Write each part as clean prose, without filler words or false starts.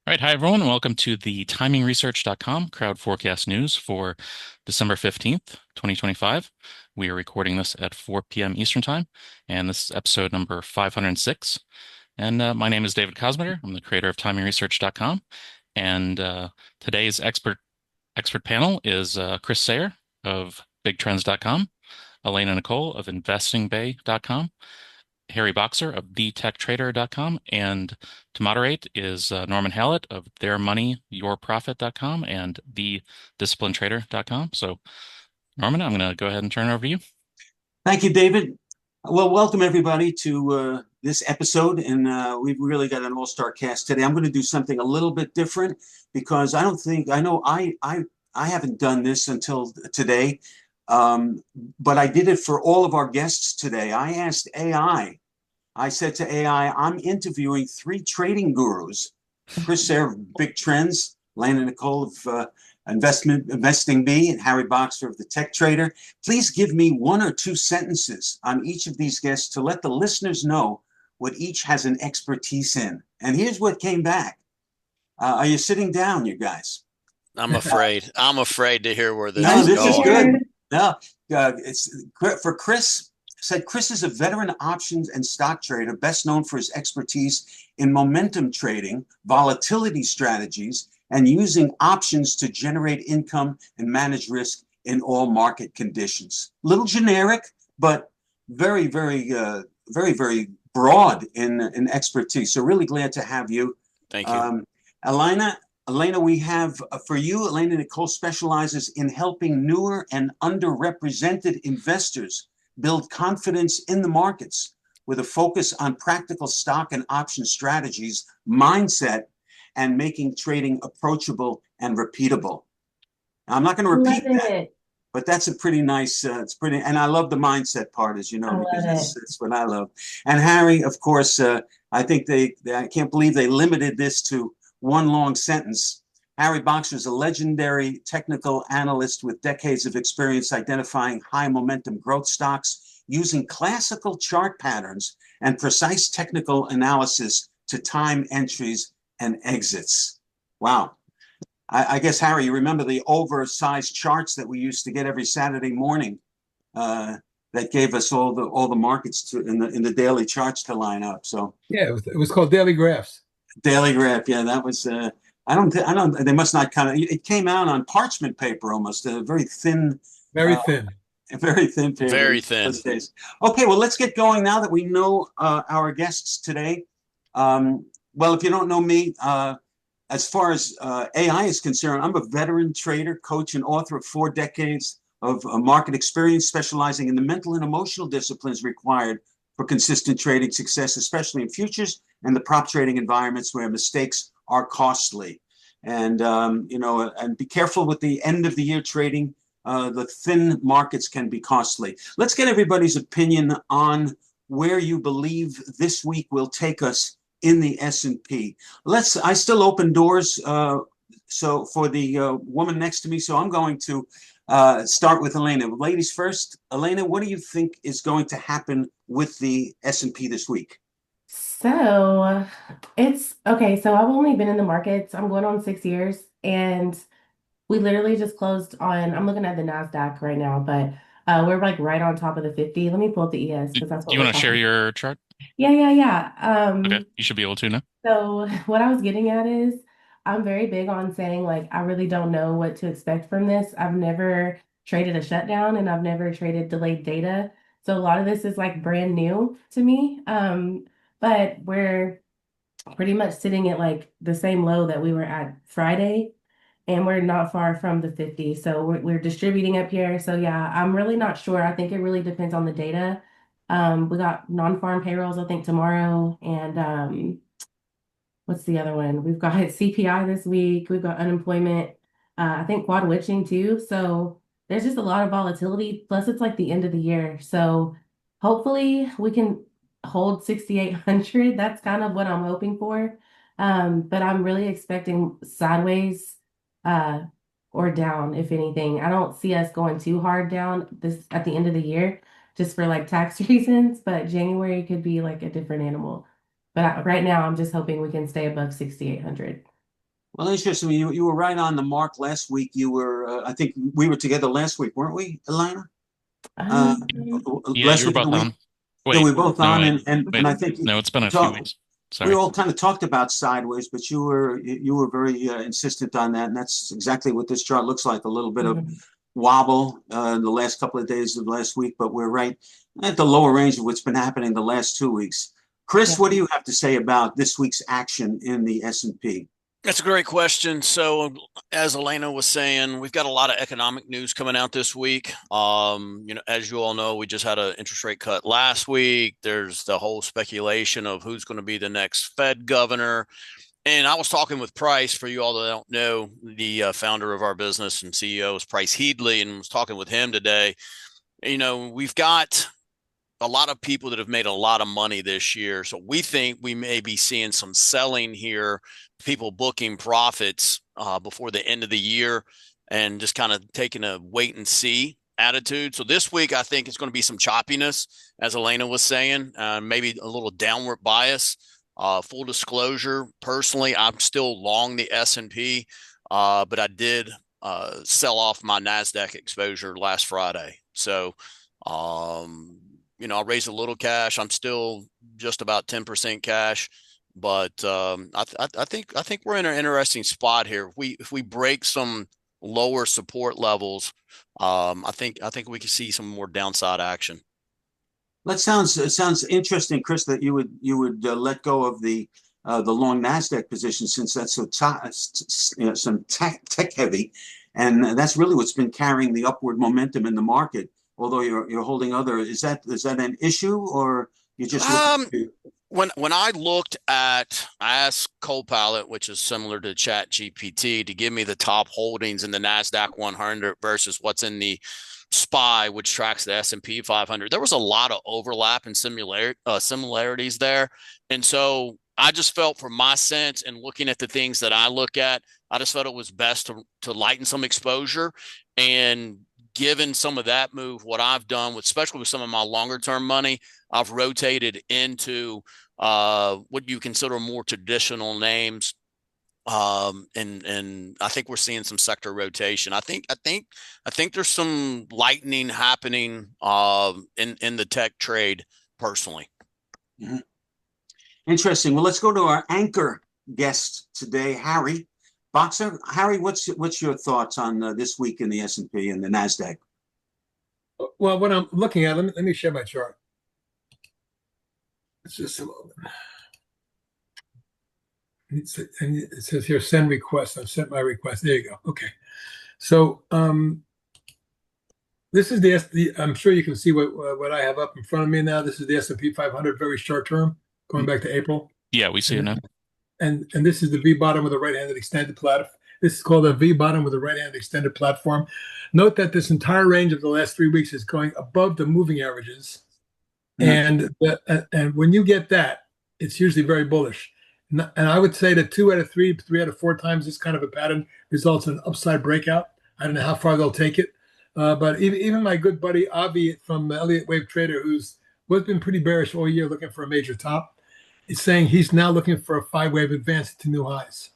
All right, hi everyone, and welcome to the TimingResearch.com crowd forecast news for December 15th, 2025. We are recording this at 4 p.m. Eastern Time, and this is episode number 506. And my name is David Cosmeter. I'm the creator of TimingResearch.com, and today's expert panel is Chris Sayre of BigTrends.com, Alaina Nicole of InvestingBay.com, Harry Boxer of TheTechTrader.com, and to moderate is Norman Hallett of TheirMoneyYourProfit.com and TheDisciplinedTrader.com. So, Norman, I'm going to go ahead and turn it over to you. Thank you, David. Well, welcome everybody to this episode, and we've really got an all-star cast today. I'm going to do something a little bit different because I haven't done this until today, but I did it for all of our guests today. I asked AI. I said to AI, I'm interviewing three trading gurus: Chris Sayre of Big Trends, Alaina Nicole of Investing Bee, and Harry Boxer of the Tech Trader. Please give me one or two sentences on each of these guests to let the listeners know what each has an expertise in. And here's what came back. Are you sitting down, you guys? I'm afraid. I'm afraid to hear where this No, is this is going. good. No, it's for Chris. Said Chris is a veteran options and stock trader, best known for his expertise in momentum trading, volatility strategies, and using options to generate income and manage risk in all market conditions. Little generic, but very broad in expertise. So really glad to have you. Thank you. Alaina, Alaina, we have for you, Alaina Nicole specializes in helping newer and underrepresented investors build confidence in the markets with a focus on practical stock and option strategies, mindset, and making trading approachable and repeatable. Now, I'm not going to repeat that, but that's a pretty nice, it's pretty, and I love the mindset part, as you know, because that's what I love. And Harry, of course, I think I can't believe they limited this to one long sentence. Harry Boxer is a legendary technical analyst with decades of experience identifying high momentum growth stocks using classical chart patterns and precise technical analysis to time entries and exits. Wow. I guess, Harry, you remember the oversized charts that we used to get every Saturday morning that gave us all the markets in the daily charts to line up. So yeah, it was called Daily Graphs. Daily Graph, yeah, that was. I don't. They must not kind of. It came out on parchment paper, almost a very thin, Very thin. very thin paper. Very thin. Those days. Okay, well, let's get going now that we know our guests today. Well, if you don't know me, as far as AI is concerned, I'm a veteran trader, coach, and author of 4 decades of market experience, specializing in the mental and emotional disciplines required for consistent trading success, especially in futures and the prop trading environments where mistakes are costly. And and be careful with the end of the year trading. The thin markets can be costly. Let's get everybody's opinion on where you believe this week will take us in the S&P. I still open doors. So for the woman next to me, so I'm going to start with Alaina. Ladies first. Alaina, what do you think is going to happen with the S&P this week? So it's okay. So I've only been in the markets, I'm going on 6 years, and we literally just closed on, I'm looking at the Nasdaq right now, but we're like right on top of the 50. Let me pull up the ES Do because that's what you we're want to share talking. your chart? Yeah. Okay, you should be able to now. So what I was getting at is I'm very big on saying like I really don't know what to expect from this. I've never traded a shutdown and I've never traded delayed data. So a lot of this is like brand new to me. But we're pretty much sitting at like the same low that we were at Friday, and we're not far from the 50. So we're distributing up here. So yeah, I'm really not sure. I think it really depends on the data. We got non-farm payrolls, I think, tomorrow, and what's the other one? We've got CPI this week. We've got unemployment. I think quad witching too. So there's just a lot of volatility. Plus, it's like the end of the year. So hopefully we can hold 6,800. That's kind of what I'm hoping for. But I'm really expecting sideways uh, or down, if anything. I don't see us going too hard down this at the end of the year, just for like tax reasons. But January could be like a different animal. But right now, I'm just hoping we can stay above 6,800. Well, interesting. You were right on the mark last week. You were, I think we were together last week, weren't we, Elena? Uh, Um, Yeah, last you were week of the both week. on. Yeah, we Wait, were both no, on, wait, and wait. I think No, it's been we a few talked. weeks. We Sorry. all kind of talked about sideways, but you were very insistent on that, and that's exactly what this chart looks like. A little bit of mhm. wobble in the last couple of days of last week, but we're right at the lower range of what's been happening the last 2 weeks. Chris, Yeah. what do you have to say about this week's action in the S&P? That's a great question. So, as Alaina was saying, we've got a lot of economic news coming out this week. As you all know, we just had an interest rate cut last week. There's the whole speculation of who's going to be the next Fed governor. And I was talking with Price, for you all that don't know, the founder of our business and CEO is Price Headley, and was talking with him today. We've got a lot of people that have made a lot of money this year. So we think we may be seeing some selling here, people booking profits before the end of the year and just kind of taking a wait and see attitude. So this week, I think it's going to be some choppiness, as Alaina was saying, maybe a little downward bias. Full disclosure, personally, I'm still long the S&P, but I did sell off my Nasdaq exposure last Friday. So, I raised a little cash. I'm still just about 10% cash, but I think we're in an interesting spot here. If we break some lower support levels, I think we can see some more downside action. That sounds interesting, Chris, that you would let go of the long Nasdaq position, since that's so some tech heavy, and that's really what's been carrying the upward momentum in the market. Although you're holding other, is that an issue, or you just looking Um, to? when I asked Copilot, which is similar to Chat GPT, to give me the top holdings in the Nasdaq 100 versus what's in the SPY, which tracks the S&P 500. There was a lot of overlap and similarities there, and so I just felt, for my sense, and looking at the things that I look at, I just felt it was best to lighten some exposure. And given some of that move, what I've done, especially with some of my longer term money, I've rotated into what you consider more traditional names. And I think we're seeing some sector rotation. I think there's some lightning happening in the tech trade personally. Mhm. Interesting. Well, let's go to our anchor guest today, Harry Boxer. Harry, what's your thoughts on this week in the S&P and the Nasdaq? Well, what I'm looking at, let me share my chart. It's just a moment. And it says here, send request. I've sent my request. There you go. Okay. So this is I'm sure you can see what I have up in front of me now. This is the S&P 500, very short term, going back to April. Yeah, we see it now. And this is the V bottom with a right-handed extended platform. This is called a V bottom with a right-handed extended platform. Note that this entire range of the last 3 weeks is going above the moving averages. And when you get that, it's usually very bullish. And I would say that 2 out of 3, 3 out of 4 times this kind of a pattern results in an upside breakout. I don't know how far they'll take it. But even my good buddy Avi from Elliott Wave Trader, who's been pretty bearish all year looking for a major top, is saying he's now looking for a 5-wave advance to new highs.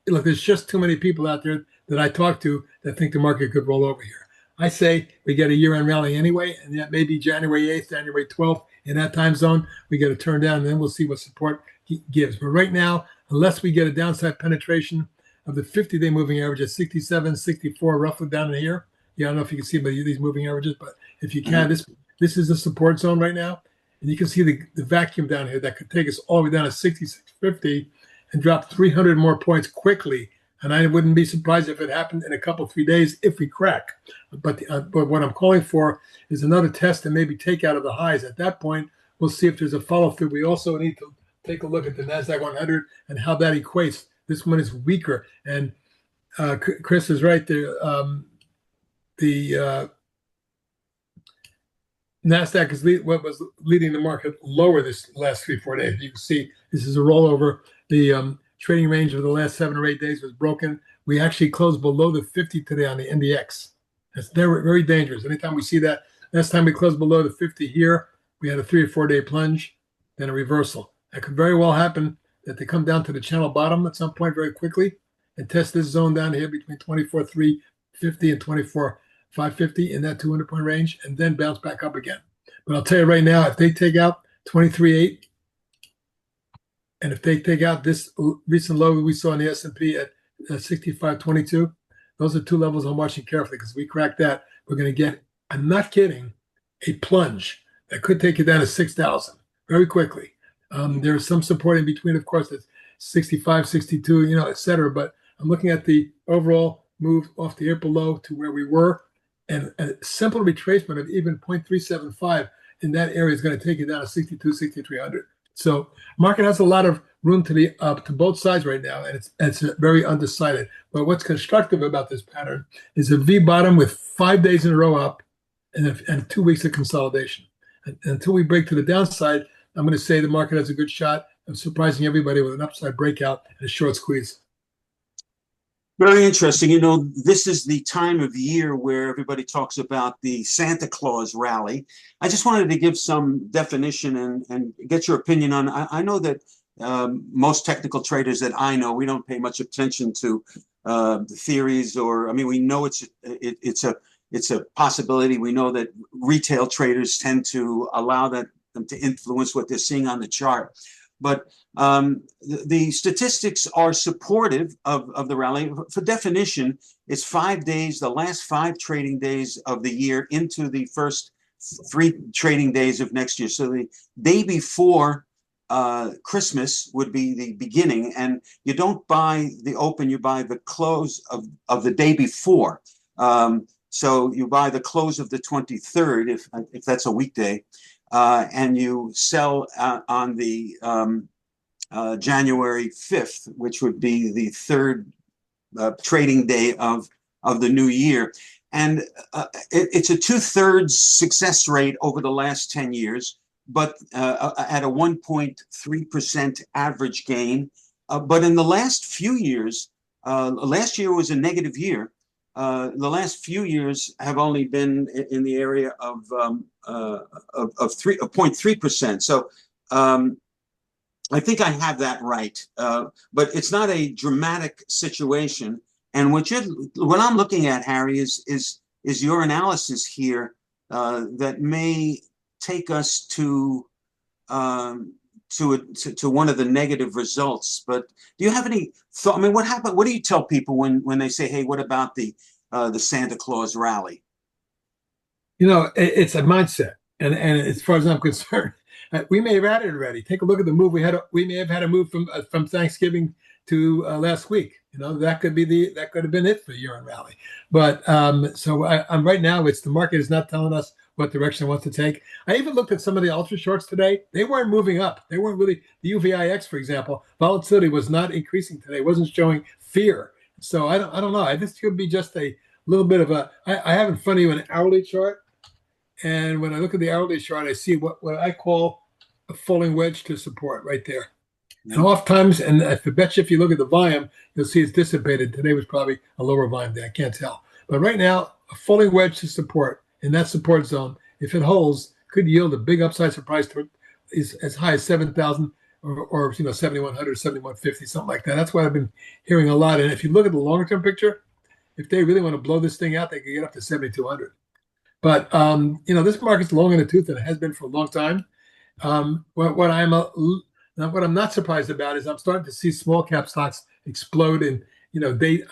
Look, there's just too many people out there that I talk to that think the market could roll over here. I say we get a year-end rally anyway, and that may be January 8th, January 12th. In that time zone, we get a turn down, and then we'll see what support he gives. But right now, unless we get a downside penetration of the 50-day moving average at 67, 64, roughly down in here. Yeah, I don't know if you can see these moving averages, but if you can, this is the support zone right now. And you can see the vacuum down here that could take us all the way down to 66.50 and drop 300 more points quickly. And I wouldn't be surprised if it happened in a couple, 3 days if we crack. But what I'm calling for is another test and maybe take out of the highs. At that point, we'll see if there's a follow through. We also need to take a look at the Nasdaq 100 and how that equates. This one is weaker. And Chris is right there. The Nasdaq is what was leading the market lower this last 3-4 days. You can see this is a rollover. The trading range of the last 7 or 8 days was broken. We actually closed below the 50 today on the NDX. That's very dangerous. Anytime we see that, last time we closed below the 50 here, we had a 3 or 4 day plunge, then a reversal. That could very well happen that they come down to the channel bottom at some point very quickly and test this zone down here between 24,350 and 24,550 in that 200-point range, and then bounce back up again. But I'll tell you right now, if they take out 23.8, and if they take out this recent low we saw in the S&P at 65.22, those are two levels I'm watching carefully, because if we crack that, we're going to get, I'm not kidding, a plunge that could take you down to 6,000 very quickly. There's some support in between, of course, that's 65, 62, et cetera. But I'm looking at the overall move off the April low to where we were, and a simple retracement of even 0.375 in that area is going to take you down to 62, 6,300. So market has a lot of room to be up to both sides right now, and it's very undecided. But what's constructive about this pattern is a V bottom with 5 days in a row up and 2 weeks of consolidation. And until we break to the downside, I'm going to say the market has a good shot of surprising everybody with an upside breakout and a short squeeze. Very interesting. This is the time of year where everybody talks about the Santa Claus rally. I just wanted to give some definition and get your opinion on. I know that most technical traders that I know, we don't pay much attention to the theories, we know it's a possibility. We know that retail traders tend to allow them to influence what they're seeing on the chart. But the statistics are supportive of the rally. For definition, it's 5 days, the last 5 trading days of the year into the first 3 trading days of next year. So the day before Christmas would be the beginning, and you don't buy the open, you buy the close of the day before. So you buy the close of the 23rd, if that's a weekday. And you sell on the January 5th, which would be the 3rd trading day of the new year. And it's a 2/3 success rate over the last 10 years, but at a 1.3% average gain. But in the last few years, last year was a negative year. The last few years have only been in the area of 0.3%. So I think I have that right, but it's not a dramatic situation. And what I'm looking at, Harry, is your analysis here that may take us to one of the negative results. But do you have any thought? What happened? What do you tell people when they say, "Hey, what about the Santa Claus rally?" It's a mindset, and as far as I'm concerned, we may have had it already. Take a look at the move we had. We may have had a move from Thanksgiving to last week. That could have been it for the year-end rally. But so I'm right now. It's the market is not telling us what direction it wants to take. I even looked at some of the ultra shorts today. They weren't moving up. They weren't really, the UVIX, for example, volatility was not increasing today. It wasn't showing fear. So I don't know. This could be just a little bit of I have in front of you an hourly chart. And when I look at the hourly chart, I see what I call a falling wedge to support right there. And oftentimes, and I bet you if you look at the volume, you'll see it's dissipated. Today was probably a lower volume day. I can't tell. But right now, a falling wedge to support in that support zone, if it holds, could yield a big upside surprise to as high as 7,000 or 7,100, 7,150, something like that. That's what I've been hearing a lot. And if you look at the longer term picture, if they really want to blow this thing out, they could get up to 7,200. But this market's long in the tooth, and it has been for a long time. What I'm not surprised about is I'm starting to see small cap stocks explode. And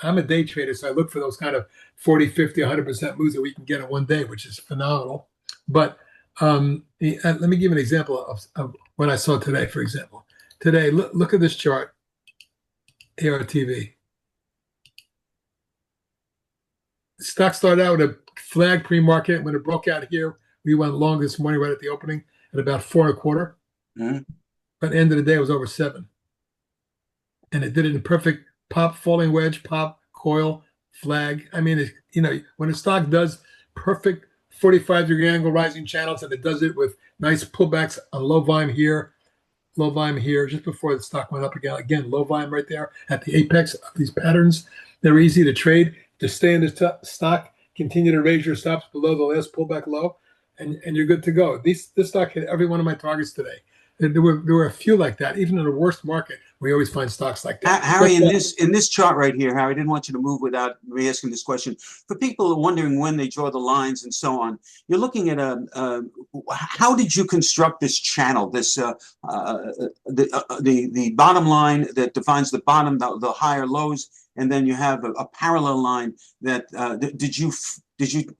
I'm a day trader, so I look for those kind of 40, 50, 100% moves that we can get in one day, which is phenomenal. But let me give an example of what I saw today. For example, today, look at this chart, ARTV. The stock started out with a flag pre-market. When it broke out here, we went long this morning right at the opening at about 4.25. Mm-hmm. But at the end of the day, it was over 7. And it did it in perfect pop, falling wedge, pop, coil, flag. When a stock does perfect 45-degree angle rising channels, and it does it with nice pullbacks on low volume here, just before the stock went up again. Again, low volume right there at the apex of these patterns. They're easy to trade. Just stay in the stock, continue to raise your stops below the last pullback low, and you're good to go. This stock hit every one of my targets today. There were a few like that. Even in the worst market, we always find stocks like that. Harry, in this chart right here, Harry, I didn't want you to move without me asking this question. For people who are wondering when they draw the lines and so on, you're looking at how did you construct this channel? The bottom line that defines the bottom, the higher lows, and then you have a parallel line that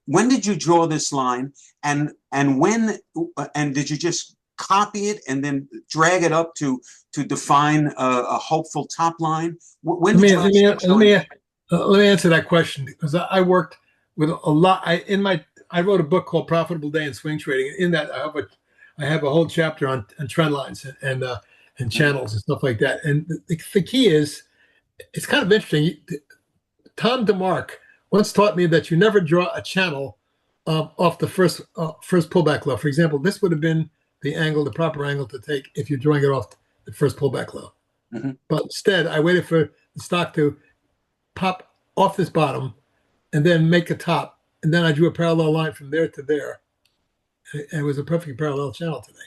when did you draw this line, and did you just copy it and then drag it up to define a hopeful top line? When did you Let me actually let me answer that question, because I worked with a lot. I wrote a book called Profitable Day in Swing Trading. In that, I have a whole chapter on trend lines and channels and stuff like that. And the key is, it's kind of interesting. Tom DeMark once taught me that you never draw a channel off the first pullback low. For example, this would have been the proper angle to take if you're drawing it off the first pullback low. Mm-hmm. But instead, I waited for the stock to pop off this bottom and then make a top. And then I drew a parallel line from there to there. And it was a perfectly parallel channel today.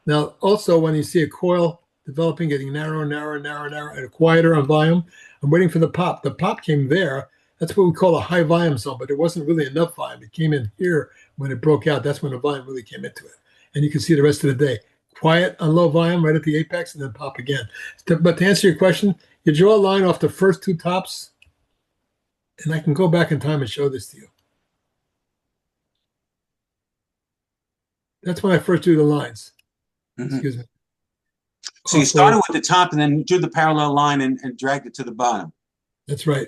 Now, also, when you see a coil developing, getting narrower, and quieter on volume, I'm waiting for the pop. The pop came there. That's what we call a high volume zone, but there wasn't really enough volume. It came in here when it broke out. That's when the volume really came into it. And you can see the rest of the day. Quiet on low volume right at the apex, and then pop again. But to answer your question, you draw a line off the first two tops, and I can go back in time and show this to you. That's when I first drew the lines. Mm-hmm. Excuse me. So you started with the top and then drew the parallel line and dragged it to the bottom. That's right.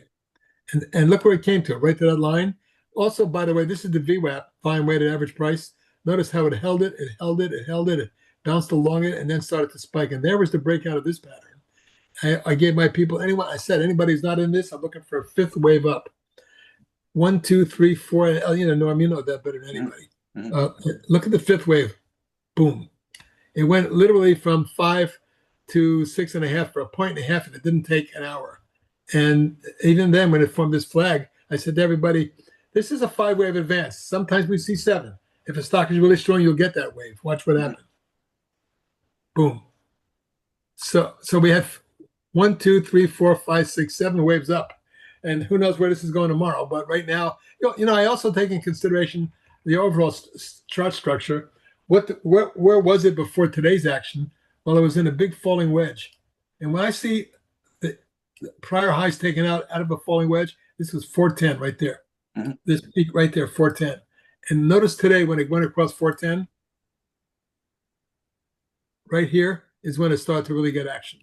And look where it came to, right to that line. Also, by the way, this is the VWAP, volume weighted average price. Notice how it held it, it bounced along it, and then started to spike. And there was the breakout of this pattern. I gave my people, I said, anybody who's not in this, I'm looking for a fifth wave up. 1, 2, 3, 4. Norm, you know that better than anybody. Mm-hmm. Look at the fifth wave. Boom. It went literally from 5 to 6.5 for a point and a half, and it didn't take an hour. And even then, when it formed this flag, I said to everybody, this is a 5-wave advance. Sometimes we see 7. If a stock is really strong, you'll get that wave. Watch what happens. Boom. So we have 1, 2, 3, 4, 5, 6, 7 waves up. And who knows where this is going tomorrow. But right now, I also take in consideration the overall chart structure. Where was it before today's action? Well, it was in a big falling wedge. And when I see the prior highs taken out of a falling wedge, this was 410 right there. Mm-hmm. This peak right there, 410. And notice today when it went across 410, right here is when it started to really get action.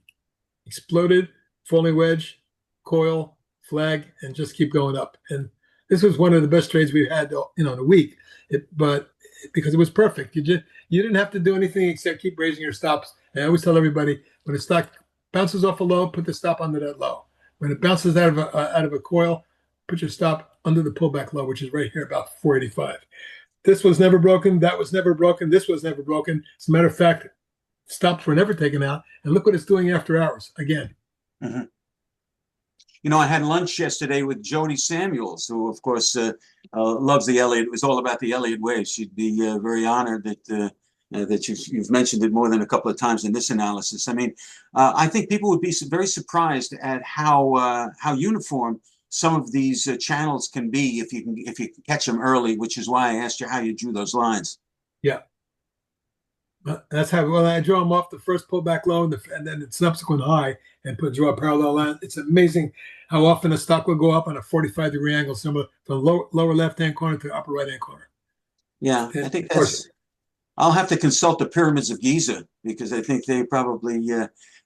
Exploded, falling wedge, coil, flag, and just keep going up. And this was one of the best trades we've had, in a week. But because it was perfect, you didn't have to do anything except keep raising your stops. And I always tell everybody, when a stock bounces off a low, put the stop under that low. When it bounces out of a coil, put your stop under the pullback low, which is right here about 485. This was never broken. That was never broken. This was never broken. As a matter of fact, stops were never taken out. And look what it's doing after hours again. Mm-hmm. I had lunch yesterday with Jody Samuels, who, of course, loves the Elliott. It was all about the Elliott wave. She'd be very honored that you've mentioned it more than a couple of times in this analysis. I mean, I think people would be very surprised at how uniform some of these channels can be if you can catch them early, which is why I asked you how you drew those lines. Yeah. That's how, I draw them off the first pullback low and then the subsequent high and draw a parallel line. It's amazing how often a stock will go up on a 45-degree angle, similar from lower left-hand corner to upper right-hand corner. Yeah, I think I'll have to consult the pyramids of Giza because I think they probably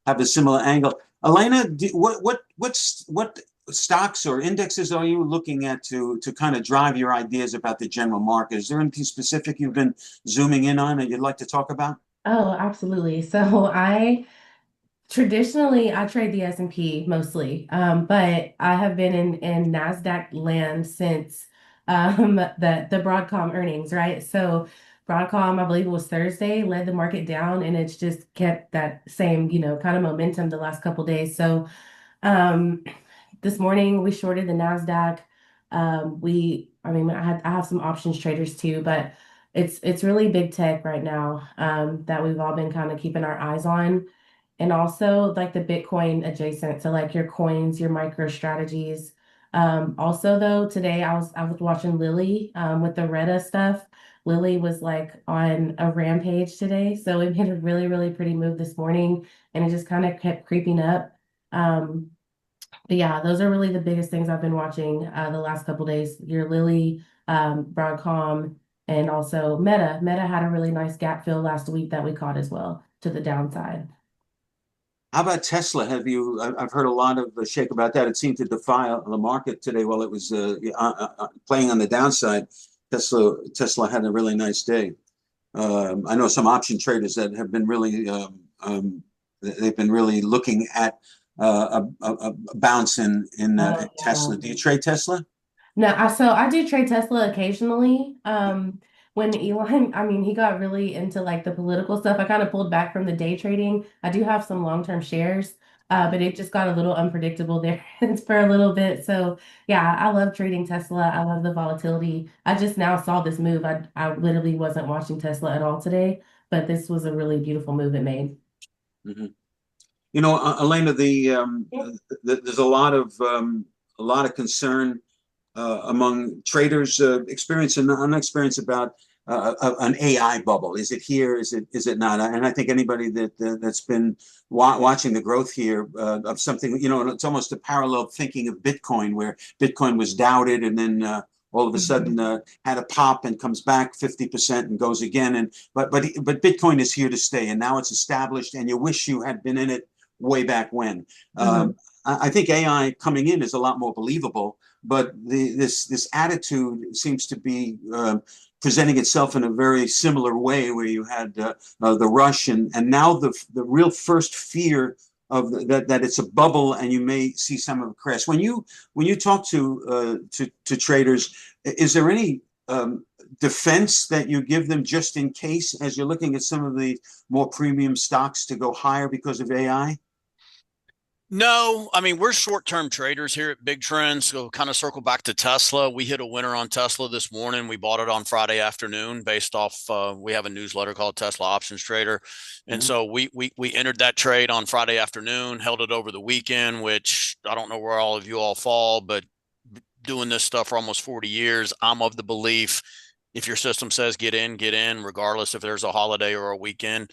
have a similar angle. Alaina, what stocks or indexes are you looking at to kind of drive your ideas about the general market? Is there anything specific you've been zooming in on that you'd like to talk about? Oh, absolutely. So traditionally I trade the S&P mostly, but I have been in Nasdaq land since the Broadcom earnings, right? So Broadcom, I believe it was Thursday, led the market down, and it's just kept that same, kind of momentum the last couple of days. So this morning we shorted the Nasdaq. I have some options traders too, but It's really big tech right now, that we've all been kind of keeping our eyes on. And also like the Bitcoin adjacent, so like your coins, your micro strategies. Also though, today I was watching Lily with the Retta stuff. Lily was like on a rampage today, so it made a really, really pretty move this morning, and it just kind of kept creeping up. Um, but yeah, those are really the biggest things I've been watching the last couple days. Your Lily, Broadcom, and also Meta. Meta had a really nice gap fill last week that we caught as well to the downside. How about Tesla? I've heard a lot of shake about that. It seemed to defy the market today while it was playing on the downside. Tesla had a really nice day. I know some option traders that have been really they've been really looking at a bounce in Yeah. Tesla. Do you trade Tesla? No, I do trade Tesla occasionally. When Elon, I mean, he got really into like the political stuff. I kind of pulled back from the day trading. I do have some long-term shares, but it just got a little unpredictable there for a little bit. So yeah, I love trading Tesla. I love the volatility. I just now saw this move. I literally wasn't watching Tesla at all today, but this was a really beautiful move it made. Mm-hmm. You know, Alaina, there's a lot of concern among traders, experienced and unexperienced, about an AI bubble. Is it here? Is it not? And I think anybody that's been watching the growth here of something, you know, it's almost a parallel thinking of Bitcoin, where Bitcoin was doubted and then all of a sudden had a pop and comes back 50% and goes again. And but Bitcoin is here to stay, and now it's established, and you wish you had been in it way back when. Mhm. I think AI coming in is a lot more believable, but this attitude seems to be presenting itself in a very similar way, where you had the rush, and now the real first fear of that it's a bubble and you may see some of it crash. When you talk to traders, is there any defense that you give them just in case, as you're looking at some of the more premium stocks to go higher because of AI? No, I mean, we're short-term traders here at BigTrends. So kind of circle back to Tesla. We hit a winner on Tesla this morning. We bought it on Friday afternoon based off, we have a newsletter called Tesla Options Trader. And Mhm. so we entered that trade on Friday afternoon, held it over the weekend, which I don't know where all of you all fall, but doing this stuff for almost 40 years, I'm of the belief if your system says get in, regardless if there's a holiday or a weekend.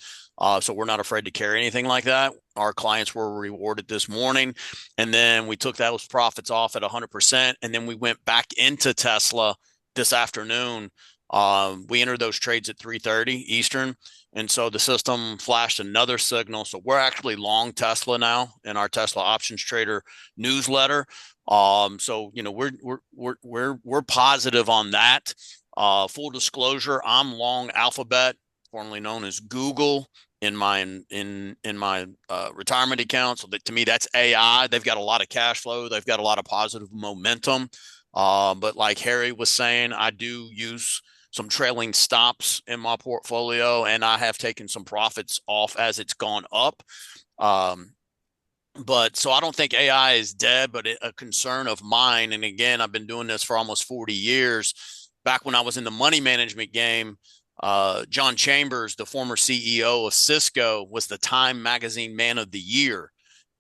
So we're not afraid to carry anything like that. Our clients were rewarded this morning. And then we took those profits off at 100%. And then we went back into Tesla this afternoon. We entered those trades at 3:30 Eastern. And so the system flashed another signal. So we're actually long Tesla now in our Tesla options trader newsletter. So you know we're positive on that. Full disclosure, I'm long Alphabet, formerly known as Google, in my retirement account. So that, to me, that's AI. They've got a lot of cash flow. They've got a lot of positive momentum. But like Harry was saying, I do use some trailing stops in my portfolio, and I have taken some profits off as it's gone up. Um, but so I don't think AI is dead, but a concern of mine. And again, I've been doing this for almost 40 years. Back when I was in the money management game, John Chambers, the former CEO of Cisco, was the Time Magazine Man of the Year.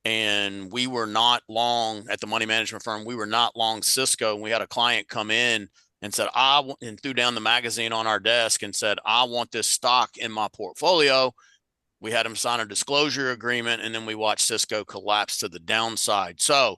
And we were not long at the money management firm. We were not long Cisco. And we had a client come in and said, and threw down the magazine on our desk and said, I want this stock in my portfolio. We had him sign a disclosure agreement, and then we watched Cisco collapse to the downside. So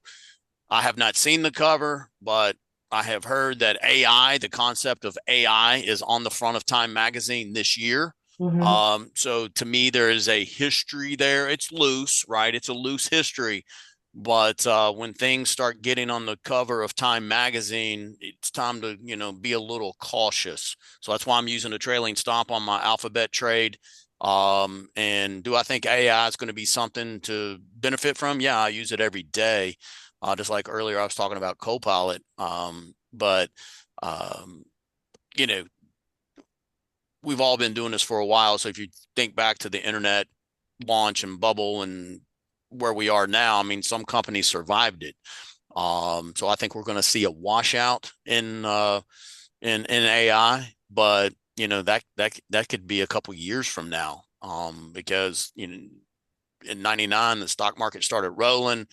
I have not seen the cover, but I have heard that AI, the concept of AI, is on the front of Time Magazine this year. Mhm. So to me, there is a history there. It's loose, right? It's a loose history. But when things start getting on the cover of Time Magazine, it's time to, be a little cautious. So that's why I'm using a trailing stop on my Alphabet trade. And do I think AI is going to be something to benefit from? Yeah, I use it every day. Just like earlier, I was talking about Copilot. But um, you know, we've all been doing this for a while. So if you think back to the internet launch and bubble and where we are now, I mean, some companies survived it. So I think we're going to see a washout in AI, but that could be a couple years from now, because in 99 the stock market started rolling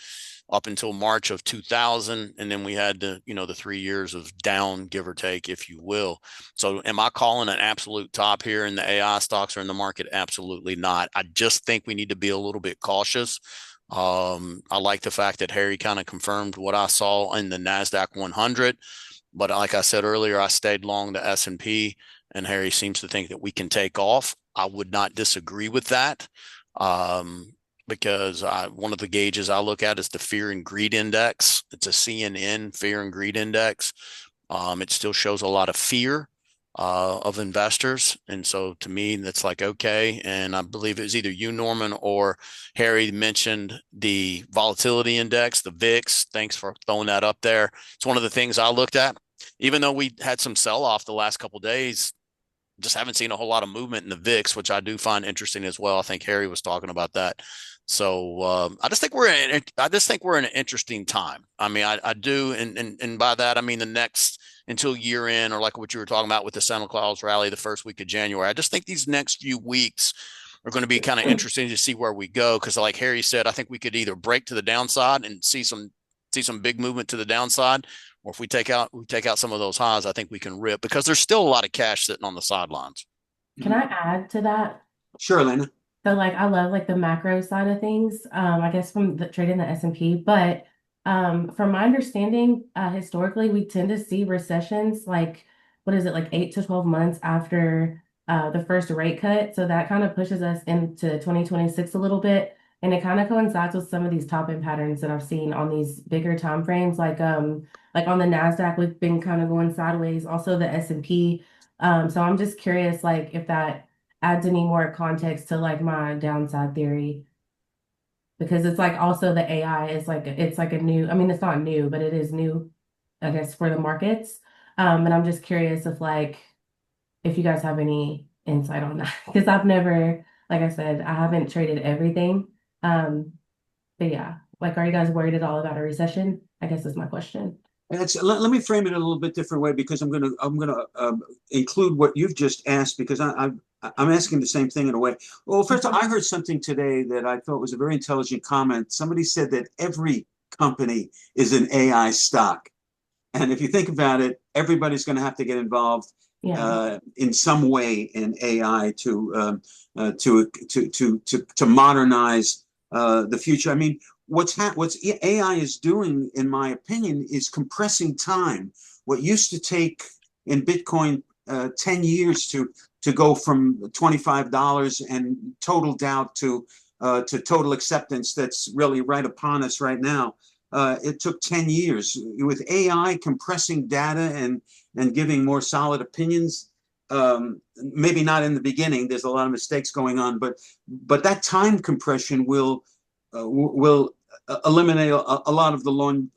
up until March of 2000, and then we had the 3 years of down, give or take, if you will. So am I calling an absolute top here in the AI stocks or in the market? Absolutely not. I just think we need to be a little bit cautious. I like the fact that Harry kind of confirmed what I saw in the Nasdaq 100, but like I said earlier, I stayed long the S&P, and Harry seems to think that we can take off. I would not disagree with that, because one of the gauges I look at is the fear and greed index. It's a CNN fear and greed index. It still shows a lot of fear of investors. And so to me, that's like, okay. And I believe it was either you, Norman, or Harry mentioned the volatility index, the VIX. Thanks for throwing that up there. It's one of the things I looked at. Even though we had some sell-off the last couple of days, just haven't seen a whole lot of movement in the VIX, which I do find interesting as well. I think Harry was talking about that. So I just think we're in an interesting time. I mean, I do, and by that I mean the next until year end, or like what you were talking about with the Santa Claus rally the first week of January. I just think these next few weeks are going to be kind of interesting to see where we go, because like Harry said, I think we could either break to the downside and see some big movement to the downside, or if we take out some of those highs, I think we can rip, because there's still a lot of cash sitting on the sidelines. Can I add to that? Sure, Alaina. So like I love like the macro side of things, I guess from the trading the S&P, but from my understanding, historically we tend to see recessions like what is it, like 8 to 12 months after the first rate cut. So that kind of pushes us into 2026 a little bit. And it kind of coincides with some of these top end patterns that I've seen on these bigger time frames, like on the Nasdaq, we've been kind of going sideways, also the S&P. So I'm just curious, like if that adds any more context to like my downside theory, because it's like also the AI is like it's like a new, I mean it's not new, but it is new, I guess, for the markets. And I'm just curious if you guys have any insight on that, because I've never, like I said, I haven't traded everything. But yeah, like are you guys worried at all about a recession? I guess is my question. Let me frame it a little bit different way, because I'm gonna include what you've just asked, because I'm asking the same thing in a way. Well, first of all, I heard something today that I thought was a very intelligent comment. Somebody said that every company is an AI stock, and if you think about it, everybody's going to have to get involved in some way in AI to modernize the future. I mean, what's AI is doing, in my opinion, is compressing time. What used to take in Bitcoin 10 years to go from $25 and total doubt to total acceptance, that's really right upon us right now. It took 10 years. With AI compressing data and giving more solid opinions, maybe not in the beginning, there's a lot of mistakes going on, but that time compression will eliminate a lot of the length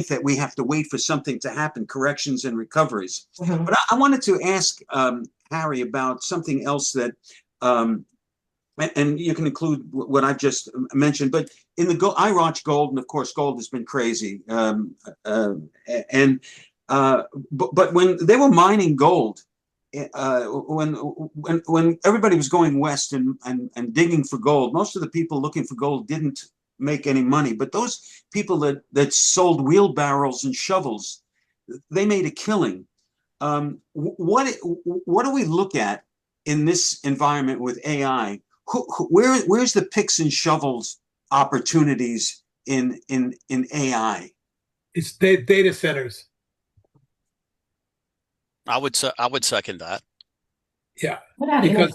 that we have to wait for something to happen, corrections and recoveries. Mm-hmm. But I wanted to ask Harry about something else that, and you can include what I've just mentioned, but in the I watch gold, and of course gold has been crazy. But when they were mining gold, when everybody was going west and digging for gold, most of the people looking for gold didn't make any money. But those people that sold wheelbarrows and shovels, they made a killing. What do we look at in this environment with AI? Where's the picks and shovels opportunities in AI? It's data centers. I would second that. Yeah, because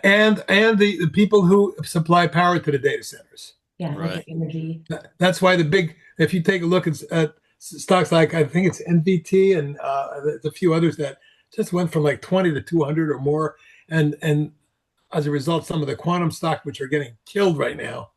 and the people who supply power to the data centers. Yeah, right. Like energy. That's why if you take a look at stocks like, I think it's NVT and there's a few others that just went from like 20 to 200 or more, and as a result, some of the quantum stock, which are getting killed right now.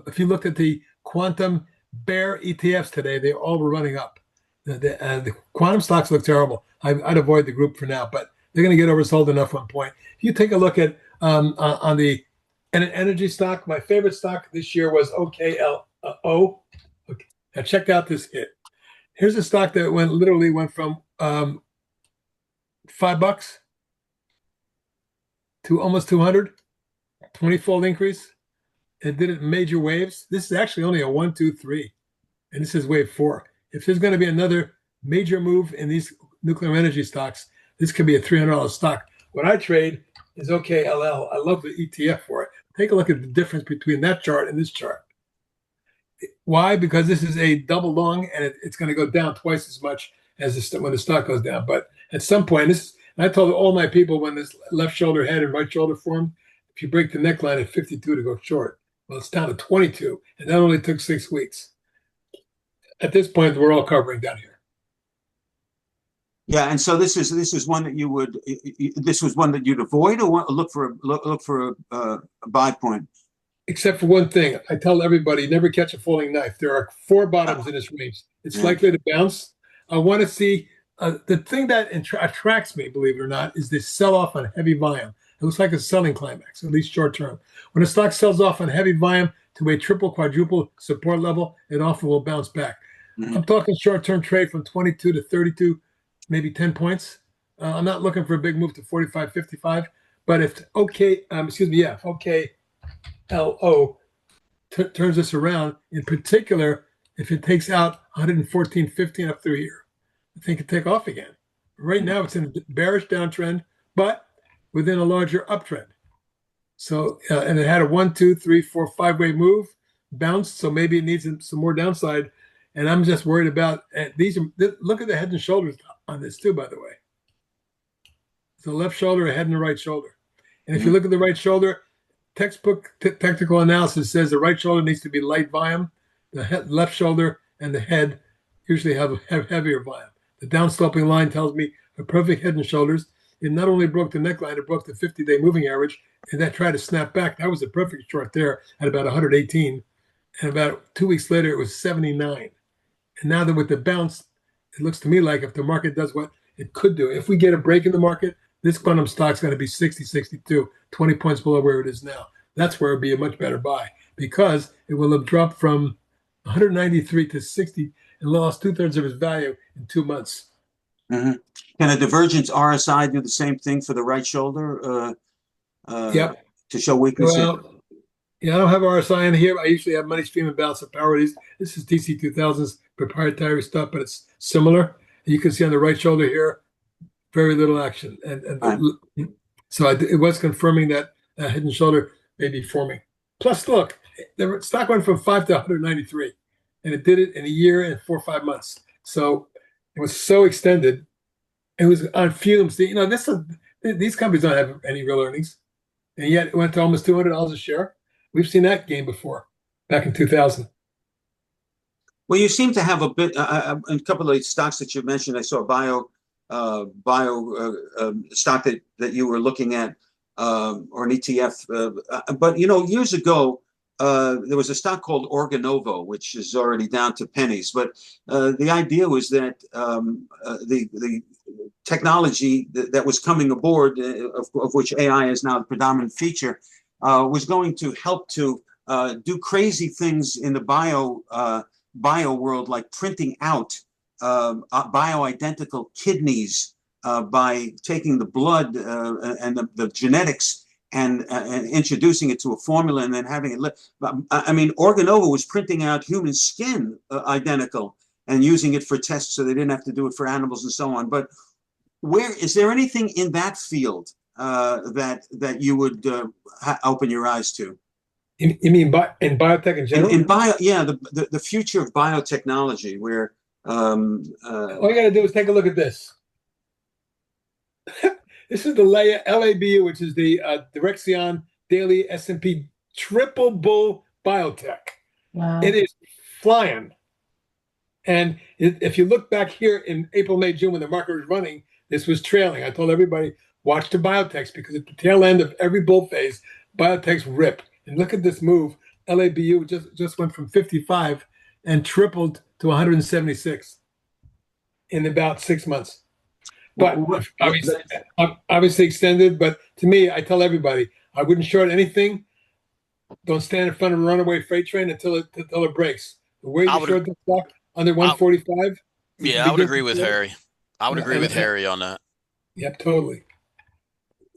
If you looked at the quantum bear ETFs today, they all were running up. The quantum stocks look terrible. I'd avoid the group for now, but they're going to get oversold enough one point. If you take a look at on the energy stock, my favorite stock this year was OKLO. Okay, now check out this hit. Here's a stock that literally went from $5 to almost 200, 20-fold increase. It did it in major waves. This is actually only a 1, 2, 3, and this is wave 4. If there's going to be another major move in these nuclear energy stocks, this could be a $300 stock. What I trade is OKLL. I love the ETF for it. Take a look at the difference between that chart and this chart. Why? Because this is a double long, and it's going to go down twice as much as when the stock goes down. But at some point, I told all my people when this left shoulder head and right shoulder formed, if you break the neckline at 52 to go short, well, it's down to 22, and that only took 6 weeks. At this point, we're all covering down here. Yeah, and so this is one that you'd avoid or look for a buy point. Except for one thing, I tell everybody, never catch a falling knife. There are 4 bottoms in this range. It's likely to bounce. I want to see the thing that attracts me, believe it or not, is this sell-off on heavy volume. It looks like a selling climax, at least short term. When a stock sells off on heavy volume to a triple, quadruple support level, it often will bounce back. I'm talking short-term trade from 22 to 32, maybe 10 points. I'm not looking for a big move to 45, 55. But if OKLO turns this around, in particular, if it takes out 114.15 up through here, I think it take off again. Right now, it's in a bearish downtrend, but within a larger uptrend. So, and it had a 1, 2, 3, 4, 5-way move, bounced. So maybe it needs some more downside. And I'm just worried about look at the head and shoulders on this too, by the way. It's the left shoulder, a head and the right shoulder. And if you look at the right shoulder, textbook technical analysis says the right shoulder needs to be light volume. The left shoulder and the head usually have heavier volume. The downsloping line tells me a perfect head and shoulders. It not only broke the neckline, it broke the 50-day moving average, and that tried to snap back. That was a perfect short there at about 118. And about 2 weeks later, it was 79. And now that with the bounce, it looks to me like if the market does what it could do, if we get a break in the market, this quantum stock's going to be 60, 62, 20 points below where it is now. That's where it would be a much better buy because it will have dropped from 193 to 60 and lost 2/3 of its value in 2 months. Can a divergence RSI do the same thing for the right shoulder Yep. to show weakness? Well, yeah, I don't have RSI in here. I usually have money stream and balance of power. This is TC2000's proprietary stuff, but it's similar. And you can see on the right shoulder here, very little action. So it was confirming that head and shoulder may be forming. Plus, look, the stock went from 5 to 193, and it did it in a year and 4 or 5 months. So it was so extended. It was on fumes. These companies don't have any real earnings, and yet it went to almost $200 a share. We've seen that game before, back in 2000. Well, you seem to have a bit, a couple of stocks that you mentioned. I saw a bio stock that you were looking at, or an ETF. But years ago, there was a stock called Organovo, which is already down to pennies. But the idea was that the technology that was coming aboard, of which AI is now the predominant feature, was going to help to do crazy things in the bio world, like printing out bioidentical kidneys by taking the blood and the genetics and introducing it to a formula and then having it. I mean, Organovo was printing out human skin identical and using it for tests, so they didn't have to do it for animals and so on. But is there anything in that field that you would open your eyes to? You mean in biotech in general? In bio, yeah, the future of biotechnology, where all you got to do is take a look at this. This is the LABU, which is the Direxion Daily S&P Triple Bull Biotech. Wow. It is flying. And if you look back here in April, May, June, when the market was running, this was trailing. I told everybody, watch the biotechs, because at the tail end of every bull phase, biotechs rip. And look at this move. LABU just went from 55 and tripled to 176 in about 6 months. But obviously extended. But to me, I tell everybody, I wouldn't short anything. Don't stand in front of a runaway freight train until it breaks. The way you short the stock under 145. Yeah, I would agree with Harry. I would agree with Harry on that. Yep, totally.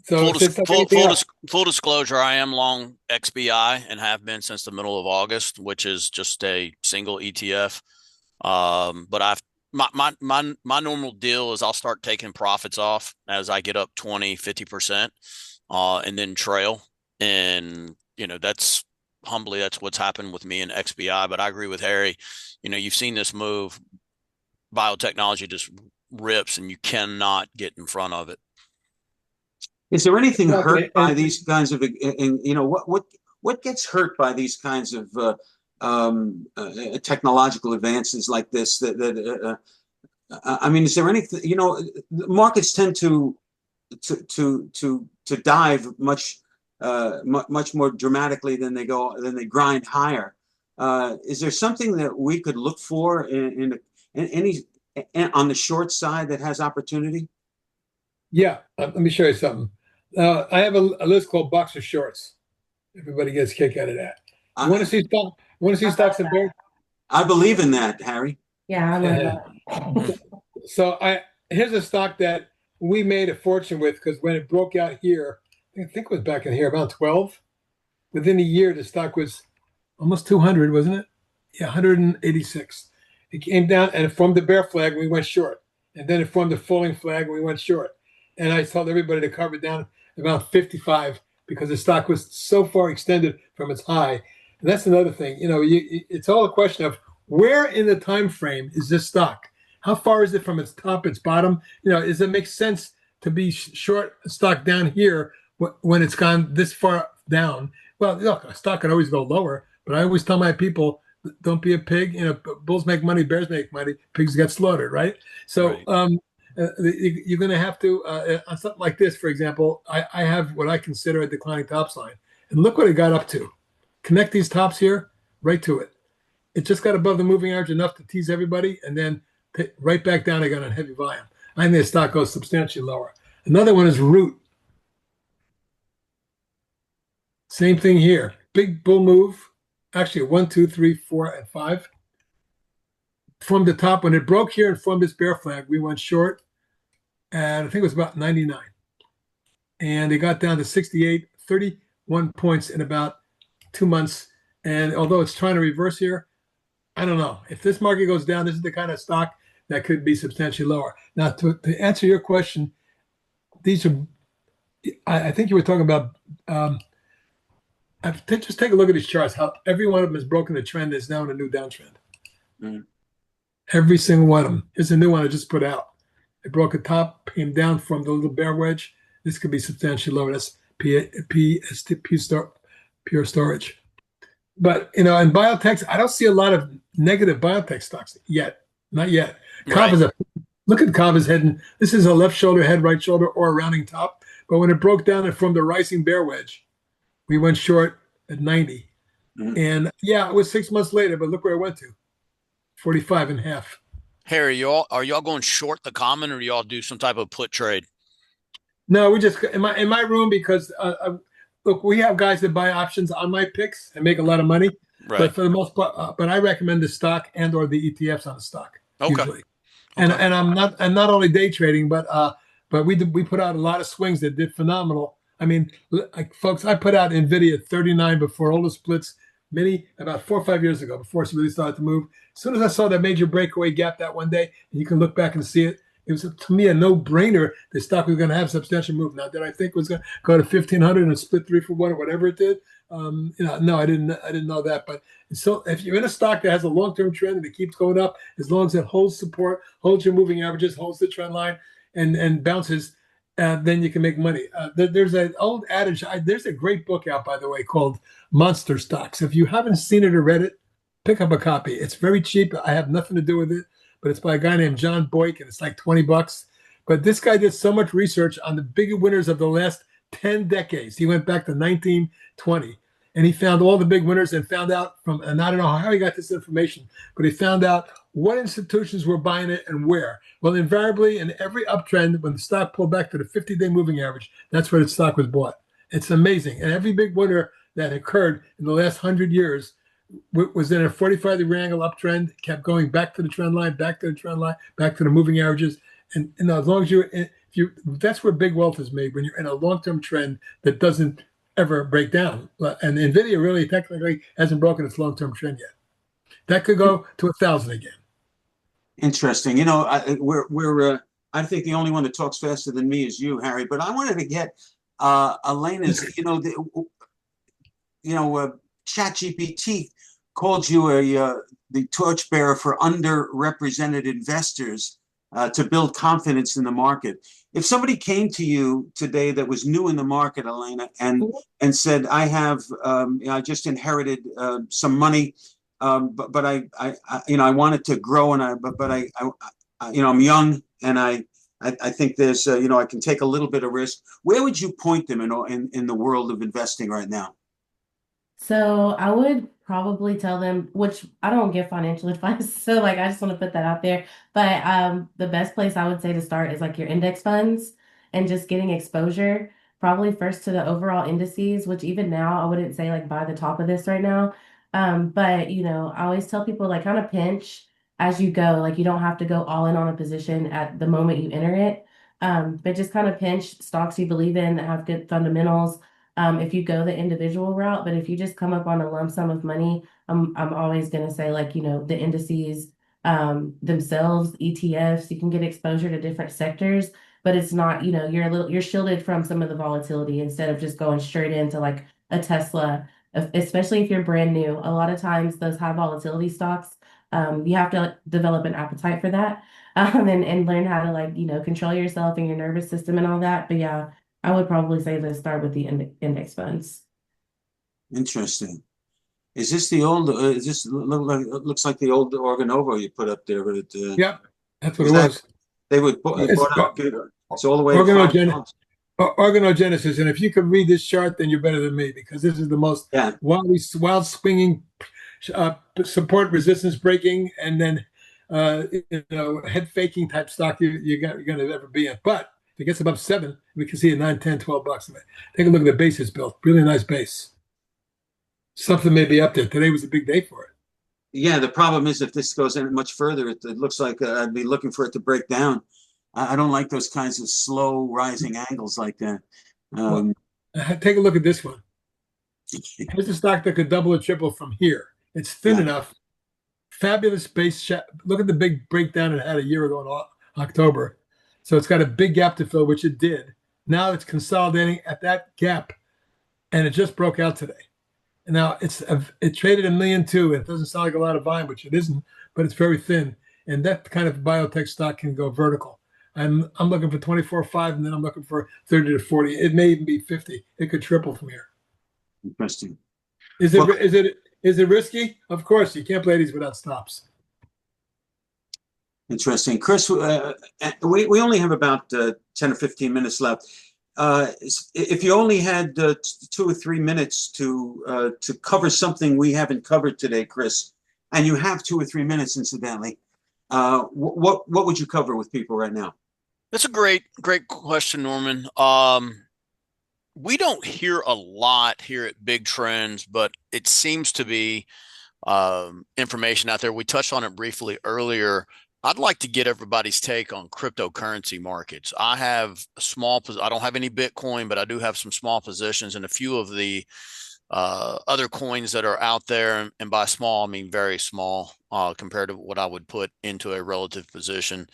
So if it's anything else, Full disclosure, I am long XBI and have been since the middle of August, which is just a single ETF. But my normal deal is I'll start taking profits off as I get up 20-50%, and then trail. And that's what's happened with me in XBI. But I agree with Harry. You've seen this move. Biotechnology just rips, and you cannot get in front of it. Is there anything exactly. hurt by these kinds of, what gets hurt by these kinds of technological advances like this? I mean, is there anything? Markets tend to dive much more dramatically than they grind higher. Is there something that we could look for in any on the short side that has opportunity? Yeah, let me show you something. I have a list called Boxer Shorts. Everybody gets a kick out of that. You want to see stock? You want to see stocks and bears? I believe in that, Harry. Yeah, I love that. So here's a stock that we made a fortune with, because when it broke out here, I think it was back in here about 12. Within a year, the stock was almost 200, wasn't it? Yeah, 186. It came down and it formed the bear flag, and we went short. And then it formed the falling flag, and we went short. And I told everybody to cover down about 55 because the stock was so far extended from its high. And that's another thing. It's all a question of where in the time frame is this stock? How far is it from its top, its bottom? Does it make sense to be short stock down here when it's gone this far down? Well, look, a stock can always go lower, but I always tell my people, don't be a pig. Bulls make money, bears make money, pigs get slaughtered, right? So right. You're going to have to, on something like this, for example, I have what I consider a declining tops line. And look what it got up to. Connect these tops here, right to it. It just got above the moving average enough to tease everybody, and then right back down again on heavy volume. I think the stock goes substantially lower. Another one is Root. Same thing here. Big bull move. Actually, 1, 2, 3, 4, and 5. From the top, when it broke here and formed this bear flag, we went short. And I think it was about 99. And it got down to 68, 31 points in about 2 months. And although it's trying to reverse here, I don't know. If this market goes down, this is the kind of stock that could be substantially lower. Now, to answer your question, these are, I think you were talking about, just take a look at these charts, how every one of them has broken the trend, is now in a new downtrend. Mm-hmm. Every single one of them. Here's a new one I just put out. It broke a top, came down from the little bear wedge. This could be substantially lower. That's pure storage. But, in biotechs, I don't see a lot of negative biotech stocks yet. Not yet. Right. Look at Kava's head. This is a left shoulder head, right shoulder, or a rounding top. But when it broke down and formed the rising bear wedge, we went short at 90. Mm-hmm. And, yeah, it was 6 months later, but look where it went to. 45 and a half. Harry, are y'all going short the common, or do y'all do some type of put trade? No, we just in my room, because look, we have guys that buy options on my picks and make a lot of money. Right. But for the most part, but I recommend the stock and or the ETFs on the stock. Okay. Usually. Okay. And I'm not only day trading, but we put out a lot of swings that did phenomenal. I mean, like, folks, I put out NVIDIA 39 before all the splits, about 4 or 5 years ago, before it really started to move. As soon as I saw that major breakaway gap that one day, and you can look back and see it, it was, to me, a no-brainer. The stock was going to have substantial move. Now, did I think it was going to go to 1,500 and split 3 for 1 or whatever it did? No, I didn't know that. But so if you're in a stock that has a long-term trend and it keeps going up, as long as it holds support, holds your moving averages, holds the trend line, and bounces, then you can make money. There's an old adage. There's a great book out, by the way, called Monster Stocks. If you haven't seen it or read it, pick up a copy. It's very cheap. I have nothing to do with it, but it's by a guy named John Boyk, and it's like $20. But this guy did so much research on the big winners of the last 10 decades. He went back to 1920, and he found all the big winners and found out and I don't know how he got this information, but he found out what institutions were buying it and where. Well, invariably, in every uptrend, when the stock pulled back to the 50-day moving average, that's where the stock was bought. It's amazing. And every big winner that occurred in the last 100 years was in a 45-degree angle uptrend, kept going back to the trend line, back to the trend line, back to the moving averages. And as long as if That's where big wealth is made, when you're in a long-term trend that doesn't ever break down. And Nvidia really technically hasn't broken its long-term trend yet. That could go to 1,000 again. Interesting. I think the only one that talks faster than me is you, Harry. But I wanted to get Alaina's. ChatGPT called you the torchbearer for underrepresented investors to build confidence in the market. If somebody came to you today that was new in the market, Alaina, and said, I just inherited some money, but I wanted to grow, and I'm young, and I think there's I can take a little bit of risk. Where would you point them in the world of investing right now? So I would probably tell them, which I don't give financial advice, so like I just want to put that out there. But the best place I would say to start is like your index funds and just getting exposure, probably first to the overall indices, which even now I wouldn't say like buy the top of this right now. But I always tell people like kind of pinch as you go. Like you don't have to go all in on a position at the moment you enter it. But just kind of pinch stocks you believe in that have good fundamentals, if you go the individual route. But if you just come up on a lump sum of money, I'm always going to say like, the indices themselves, ETFs, you can get exposure to different sectors, but it's not, you're shielded from some of the volatility instead of just going straight into like a Tesla, especially if you're brand new. A lot of times those high volatility stocks, you have to like, develop an appetite for that, and learn how to like, control yourself and your nervous system and all that. But yeah, I would probably say let's start with the index funds. Interesting. Is this the old? Is this looks like the old Organovo you put up there? But Yep, that's what it was. They would bought out. It's all the way to organogenesis. And if you could read this chart, then you're better than me, because this is the most wild swinging, support resistance breaking, and then head faking type stock you're going to ever be in. But if it gets above 7, we can see a 9, 10, 12 bucks of it. Take a look at the base it's built. Really nice base. Something may be up there. Today was a big day for it. Yeah, the problem is if this goes in much further, it looks like I'd be looking for it to break down. I don't like those kinds of slow rising angles like that. Take a look at this one. Here's a stock that could double or triple from here. It's thin enough. Fabulous base. Look at the big breakdown it had a year ago in October. So it's got a big gap to fill, which it did. Now it's consolidating at that gap, and it just broke out today. And now it traded 1.2 million. It doesn't sound like a lot of volume, which it isn't, but it's very thin. And that kind of biotech stock can go vertical. I'm looking for 24.5, and then I'm looking for 30 to 40. It may even be 50. It could triple from here. Interesting. Is it risky? Of course, you can't play these without stops. Interesting. Chris, we only have about 10 or 15 minutes left. If you only had 2 or 3 minutes to cover something we haven't covered today, Chris, and you have 2 or 3 minutes, incidentally, what would you cover with people right now? That's a great question, Norman. We don't hear a lot here at BigTrends, but it seems to be information out there. We touched on it briefly earlier. I'd like to get everybody's take on cryptocurrency markets. I have I don't have any Bitcoin, but I do have some small positions in a few of the other coins that are out there. And by small, I mean very small compared to what I would put into a relative position.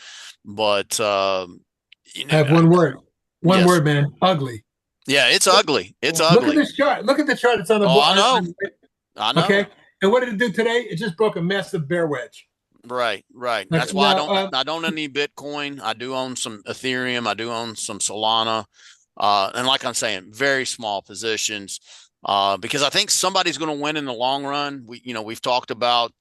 But, I have one word. One word, man. Ugly. Yeah, it's ugly. It's ugly. Look at this chart. Look at the chart. It's on the board. I know. I know. Okay. And what did it do today? It just broke a massive bear wedge. Right. That's why I don't own any Bitcoin. I do own some Ethereum. I do own some Solana. And like I'm saying, very small positions, because I think somebody's going to win in the long run. We've talked about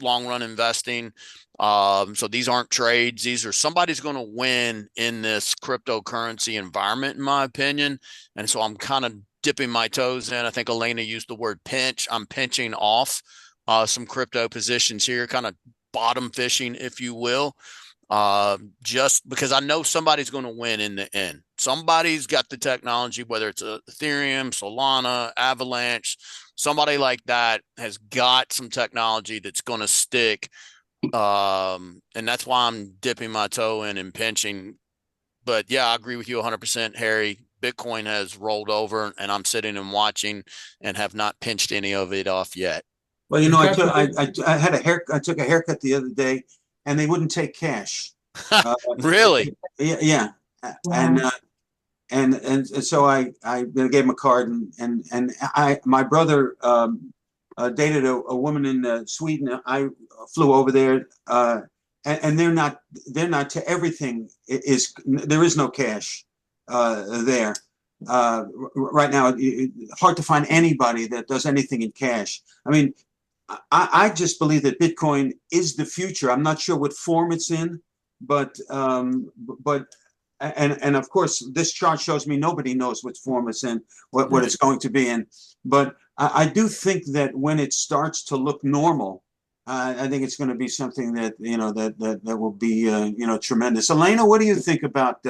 long run investing. So these aren't trades. Somebody's going to win in this cryptocurrency environment, in my opinion. And so I'm kind of dipping my toes in. I think Alaina used the word pinch. I'm pinching off some crypto positions here, kind of bottom fishing, if you will, just because I know somebody's going to win in the end. Somebody's got the technology, whether it's Ethereum, Solana, Avalanche, somebody like that has got some technology that's going to stick. And that's why I'm dipping my toe in and pinching But yeah, I agree with you 100%, Harry. Bitcoin has rolled over, and I'm sitting and watching, and have not pinched any of it off yet. Well, you know, I had a hair. I took a haircut the other day, and they wouldn't take cash. Uh, Really? yeah, and Wow. and so I gave him a card, and my brother dated a woman in Sweden. I flew over there, and they're not to everything is there is no cash there. Right now, hard to find anybody that does anything in cash. I mean, I just believe that Bitcoin is the future. I'm not sure what form it's in, but and of course this chart shows me nobody knows what form it's in, what it's going to be in. But I do think that when it starts to look normal, I think it's going to be something that that will be tremendous. Alaina, what do you think about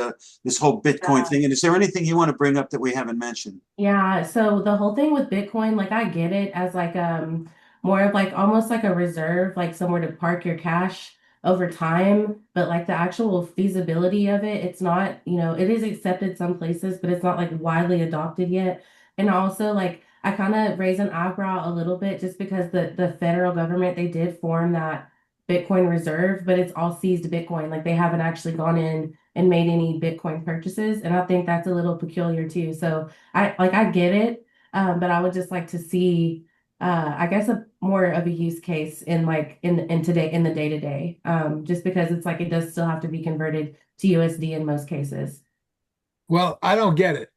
this whole Bitcoin thing? And is there anything you want to bring up that we haven't mentioned? Yeah, so the whole thing with Bitcoin, like I get it as like more of like almost like a reserve, like somewhere to park your cash over time, but like the actual feasibility of it, it's not, it is accepted some places, but it's not like widely adopted yet. And also like I kind of raise an eyebrow a little bit just because the federal government, they did form that Bitcoin reserve, but it's all seized Bitcoin. Like they haven't actually gone in and made any Bitcoin purchases. And I think that's a little peculiar too. So I get it, but I would just like to see, I guess, a more of a use case in like in today in the day to day, just because it's like it does still have to be converted to USD in most cases. Well, I don't get it.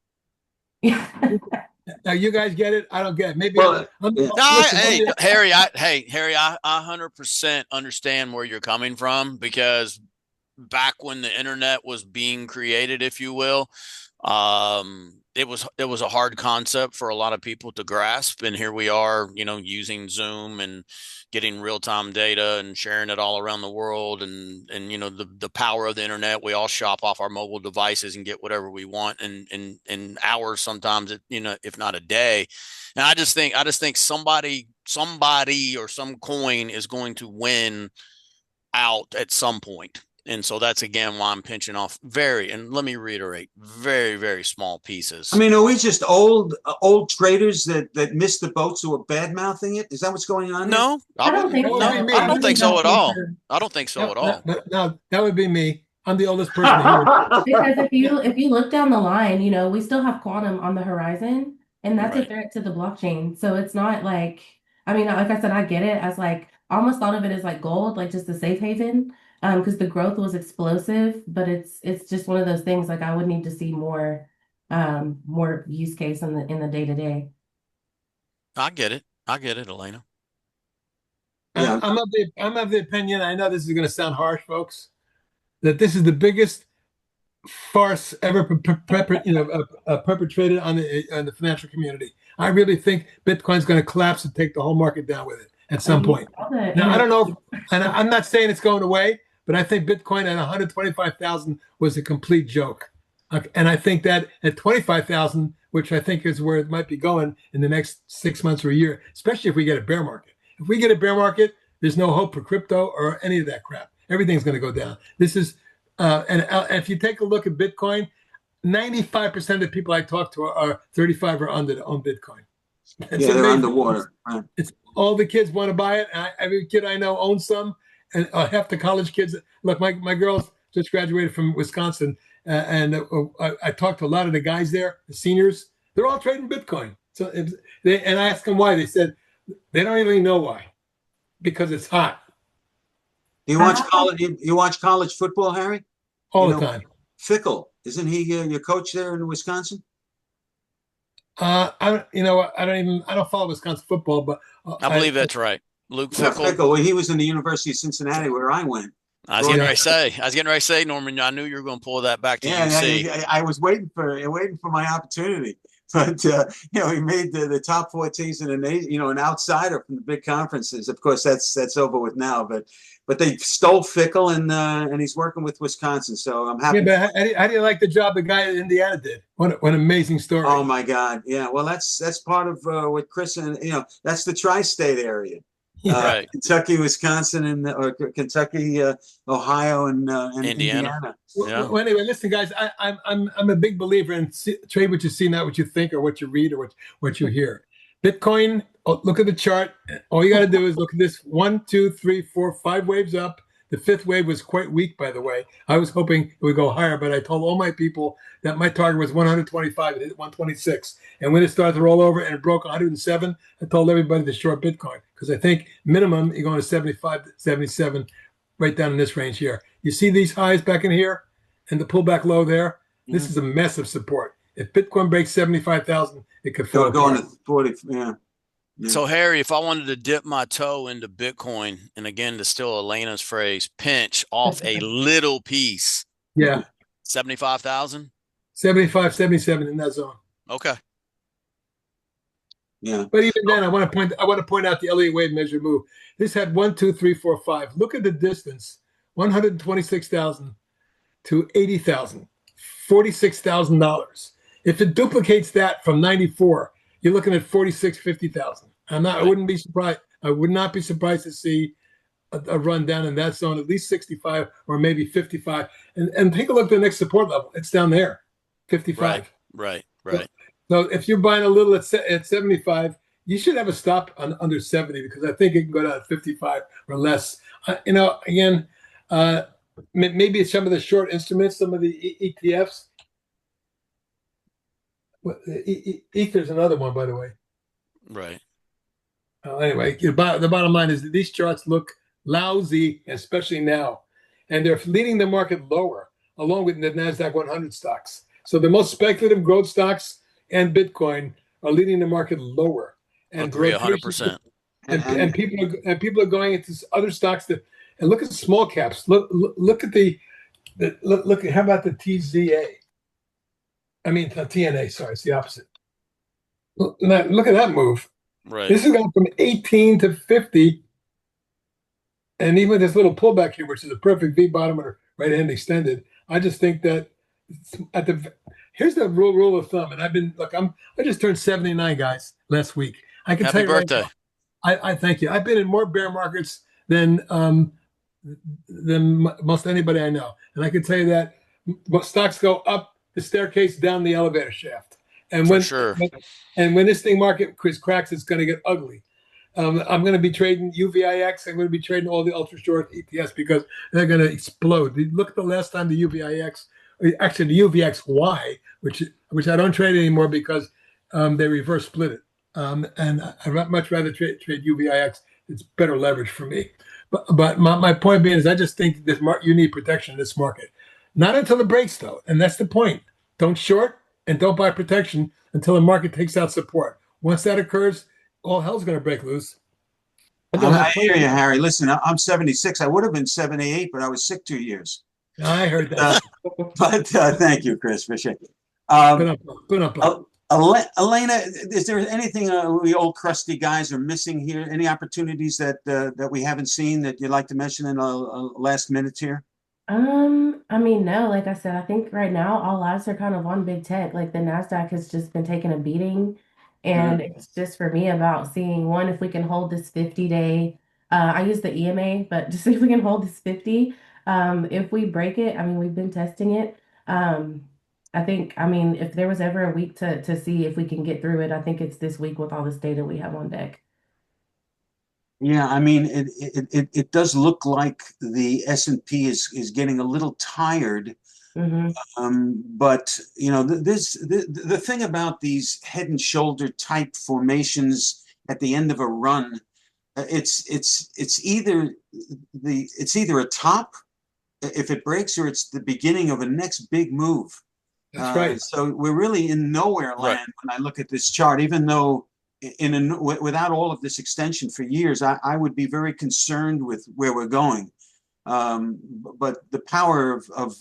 Yeah. Now you guys get it. I don't get it. Maybe Well, No, listen. hey, Harry, I 100% understand where you're coming from, because back when the internet was being created, if you will, it was a hard concept for a lot of people to grasp, and here we are, using Zoom and getting real-time data and sharing it all around the world, and the power of the internet. We all shop off our mobile devices and get whatever we want in hours, sometimes, if not a day. And I just think somebody or some coin is going to win out at some point. And so that's again why I'm pinching off and let me reiterate, very, very small I pieces. mean, are we just old traders that missed the boat, so we're bad mouthing it? Is that what's going on here? No, I I don't wouldn't. think That would be No, so. I I me. don't think really so don't at think all. so. I don't think so No, at no, all. no, that would be me. I'm the oldest person here. Because if you look down the line, we still have quantum on the horizon, and that's a Right. threat to the blockchain. So it's not like, I mean, like I said, I get it as like I almost thought of it as like gold, like just a safe haven, because the growth was explosive, but it's just one of those things like I would need to see more use case in the day to day. I get it. I get it, Alaina. Yeah, I'm of the opinion. I know this is going to sound harsh, folks, that this is the biggest farce ever perpetrated on the financial community. I really think Bitcoin's going to collapse and take the whole market down with it at I some mean, point. all the Now, I don't know, energy. and I'm not saying it's going away, but I think Bitcoin at 125,000 was a complete joke. And I think that at 25,000, which I think is where it might be going in the next 6 months or a year, especially if we get a bear market. If we get a bear market, there's no hope for crypto or any of that crap. Everything's going to go down. This is, and if you take a look at Bitcoin, 95% of the people I talk to are 35 or under to own Bitcoin. It's yeah, they're amazing. underwater. Right. It's all the kids want to buy it. Every kid I know owns some, and half the college kids. Look, my girls just graduated from Wisconsin, and I talked to a lot of the guys there, the seniors. They're all trading Bitcoin. So and I asked them why. They said they don't really know why, because it's hot Do you I watch have college? You watch college football, Harry? You all the know, time. Fickle, isn't he your coach there in Wisconsin? I don't follow Wisconsin football, but I believe that's right. Luke Yeah, Fickle. Fickle. Well, he was in the University of Cincinnati where I went. I was Broad- getting ready to say. I was getting ready to say, Norman. I knew you were going to pull that back to Yeah, UC. I was waiting for my opportunity, but he made the top four teams in an outsider from the big conferences. Of course, that's over with now, but they stole Fickle and he's working with Wisconsin, so I'm yeah. happy. But how do you like the job the guy in Indiana did? What an amazing story! Oh my God, yeah. Well, that's part of what Chris and that's the tri-state area. Right. Kentucky, Wisconsin, and or Kentucky, Ohio, and Indiana. Indiana. Yeah. Well, anyway, listen, guys. I'm a big believer in trade what you see, not what you think, or what you read, or what you hear. Bitcoin. Oh, look at the chart. All you got to do is look at this: 1, 2, 3, 4, 5 waves up. The fifth wave was quite weak, by the way. I was hoping it would go higher, but I told all my people that my target was 125. It hit 126, and when it started to roll over and it broke 107, I told everybody to short Bitcoin because I think minimum you're going to 75, 77, right down in this range here. You see these highs back in here and the pullback low there? This is a massive support. If Bitcoin breaks 75,000, it could fall. Go into 40. Yeah. So, Harry, if I wanted to dip my toe into Bitcoin, and again, to steal Alaina's phrase, pinch off a little piece. Yeah. 75,000? 75, 77 in that zone. Okay. Yeah. But even then, I want to point out the Elliott wave measure move. This had 1, 2, 3, 4, 5. Look at the distance: 126,000 to 80,000, $46,000. If it duplicates that from 94, you're looking at 46, 50,000. I wouldn't be surprised. I would not be surprised to see a run down in that zone, at least 65 or maybe 55. And take a look at the next support level. It's down there, 55. Right. So if you're buying a little at 75, you should have a stop on under 70 because I think it can go down to 55 or less. Again, maybe it's some of the short instruments, some of the ETFs. Ether's another one, by the way. Right. Anyway, the bottom line is that these charts look lousy, especially now, and they're leading the market lower, along with the Nasdaq 100 stocks. So the most speculative growth stocks and Bitcoin are leading the market lower. And agree 100%. And people are going into other stocks and look at the small caps. Look at how about the TZA? I mean TNA. Sorry, it's the opposite. Look at that move. Right. This has gone from 18 to 50, and even this little pullback here, which is a perfect V bottom or right hand extended. I just think that here's the rule of thumb, and I just turned 79, guys, last week. I can tell you birthday. right now, I thank you. I've been in more bear markets than most anybody I know, and I can tell you that stocks go up the staircase, down the elevator shaft, and when this thing market cracks, it's going to get ugly. I'm going to be trading UVIX. I'm going to be trading all the ultra short ETFs because they're going to explode. Look at the last time the UVIX, actually the UVXY, which I don't trade anymore because they reverse split it. And I'd much rather trade UVIX. It's better leverage for me. But my point being is I just think you need protection in this market. Not until it breaks, though. And that's the point. Don't short and don't buy protection until the market takes out support. Once that occurs, all hell's going to break loose. I hear you, Harry. Listen, I'm 76. I would have been 78, but I was sick 2 years. I heard that. But thank you, Chris. Appreciate it. Alaina, is there anything we old crusty guys are missing here? Any opportunities that we haven't seen that you'd like to mention in last minutes here? I mean, no, like I said, I think right now all eyes are kind of on big tech. Like the Nasdaq has just been taking a beating. And it's just for me about seeing one, if we can hold this 50-day, I use the EMA, but just see if we can hold this 50. If we break it, I mean, we've been testing it. I think, I mean, if there was ever a week to see if we can get through it, I think it's this week with all this data we have on deck. Yeah, I mean, it does look like the S&P is getting a little tired. But the thing about these head and shoulder type formations at the end of a run, it's either a top if it breaks, or it's the beginning of a next big move. That's right. So we're really in nowhere land when I look at this chart, even though without all of this extension for years, I would be very concerned with where we're going. But the power of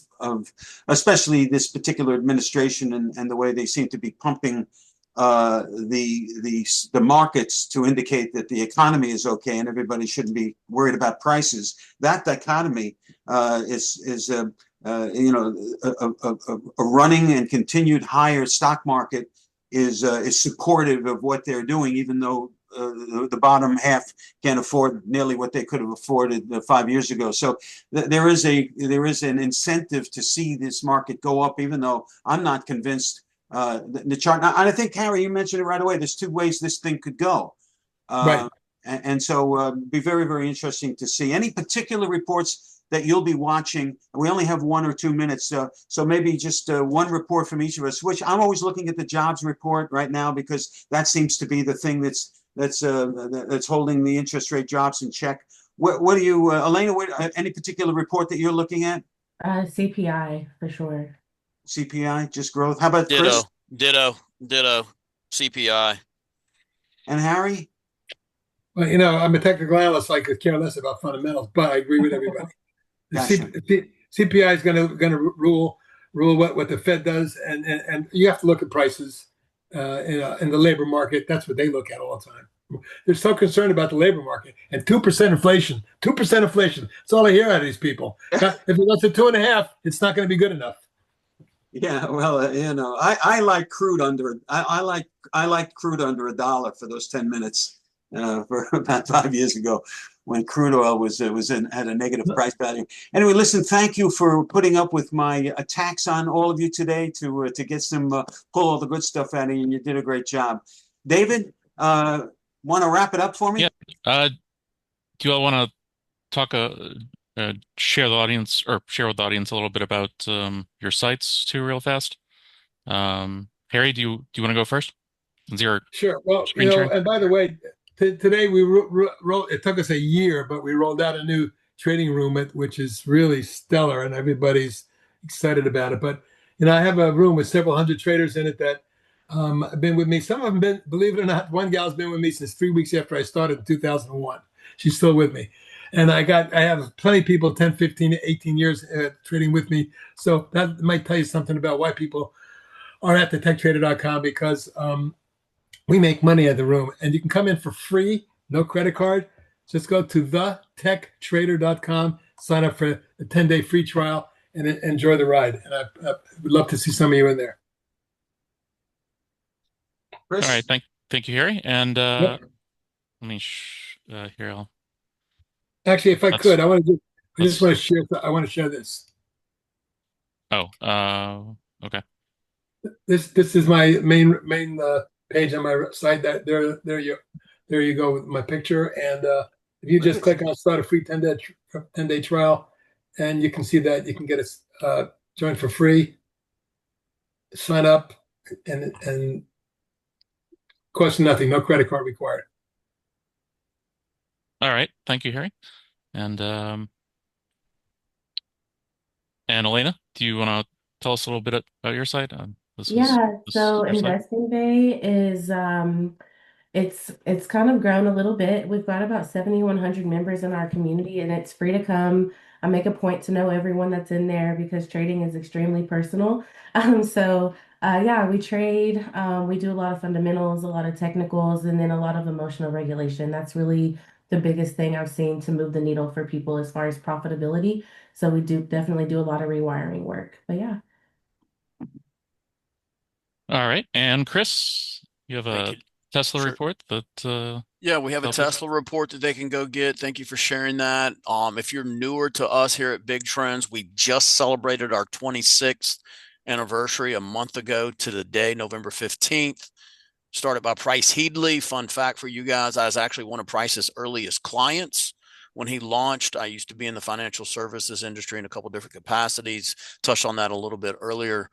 especially this particular administration and the way they seem to be pumping the markets to indicate that the economy is okay and everybody shouldn't be worried about prices. That dichotomy is a running and continued higher stock market is supportive of what they're doing, even though the bottom half can't afford nearly what they could have afforded 5 years ago. So there is an incentive to see this market go up, even though I'm not convinced. The chart, and I think, Harry, you mentioned it right away. There's two ways this thing could go. Right. And so be very, very interesting to see. Any particular reports that you'll be watching? We only have 1 or 2 minutes, so maybe just one report from each of us, which I'm always looking at the jobs report right now, because that seems to be the thing that's holding the interest rate drops in check. What do you, Alaina, any particular report that you're looking at? CPI for sure. CPI, just growth. How about Chris? Ditto. CPI. And Harry? Well, I'm a technical analyst, so I could care less about fundamentals, but I agree with everybody. Gotcha. CPI is going to rule what the Fed does, and you have to look at prices in the labor market. That's what they look at all the time. They're so concerned about the labor market and 2% inflation. 2% inflation. That's all I hear out of these people. If it goes to 2.5, it's not going to be good enough. Yeah, well, I like crude under. I like crude under $1 for those 10 minutes for about 5 years ago, when crude oil had a negative price value. Anyway, listen, thank you for putting up with my attacks on all of you today to get some pull all the good stuff out of you, and you did a great job. David, want to wrap it up for me? Yeah. Do you all want to talk? Share with the audience a little bit about your sites too, real fast. Harry, do you want to go first? Sure. Well, screen sharing? and by the way, today we it took us a year, but we rolled out a new trading room, which is really stellar, and everybody's excited about it. But I have a room with several hundred traders in it that have been with me. Some of them believe it or not, one gal's been with me since 3 weeks after I started in 2001. She's still with me. And I have plenty of people 10, 15, 18 years trading with me. So that might tell you something about why people are at the techtrader.com, because we make money at the room, and you can come in for free, no credit card. Just go to thetechtrader.com, sign up for a 10-day free trial, and enjoy the ride. And I would love to see some of you in there. Chris? All right, thank you, Harry. And Yep. let me here. Actually, if I could, I just want to share. I want to share this. Oh, okay. This is my main page on my site. That there you go with my picture. And if you just click on start a free 10-day trial, and you can see that you can get a join for free, sign up, and cost nothing, no credit card required. All right, thank you, Harry. And Alaina, do you want to tell us a little bit about your site? So Investing Bay is it's kind of grown a little bit. We've got about 7,100 members in our community, and it's free to come. I make a point to know everyone that's in there, because trading is extremely personal. Yeah, we trade. We do a lot of fundamentals, a lot of technicals, and then a lot of emotional regulation. That's really the biggest thing I've seen to move the needle for people as far as profitability. So we definitely do a lot of rewiring work. But yeah. All right. And Chris, you have a Tesla report that yeah, we have a Tesla report that they can go get. Thank you for sharing that. If you're newer to us here at BigTrends, we just celebrated our 26th anniversary a month ago to the day, November 15th. Started by Price Headley. Fun fact for you guys, I was actually one of Price's earliest clients. When he launched, I used to be in the financial services industry in a couple different capacities. Touched on that a little bit earlier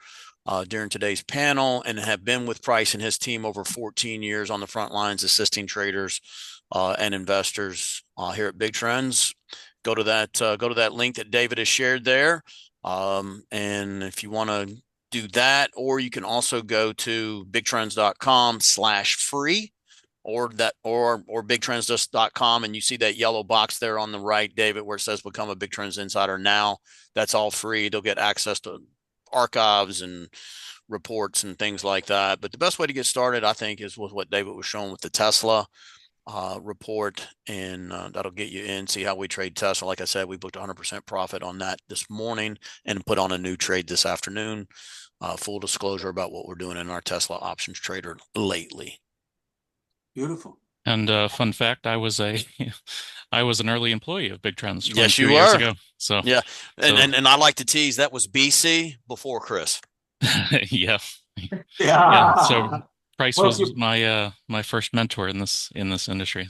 during today's panel, and have been with Price and his team over 14 years on the front lines, assisting traders and investors here at BigTrends. Go to that link that David has shared there, and if you want to do that, or you can also go to BigTrends.com/free, or BigTrends.com, and you see that yellow box there on the right, David, where it says "Become a BigTrends Insider Now." That's all free. They'll get access to archives and reports and things like that. But the best way to get started, I think, is with what David was showing with the Tesla report, and that'll get you in, see how we trade Tesla. Like I said, we booked 100% profit on that this morning and put on a new trade this afternoon. Full disclosure about what we're doing in our Tesla options trader lately. Beautiful. And fun fact, I was a I was an early employee of BigTrends Yes, 22 you years were. ago. So Yeah. so And I like to tease that was BC before Chris. yeah. Yeah. So Yeah. Price Well, if was you, my first mentor in this industry.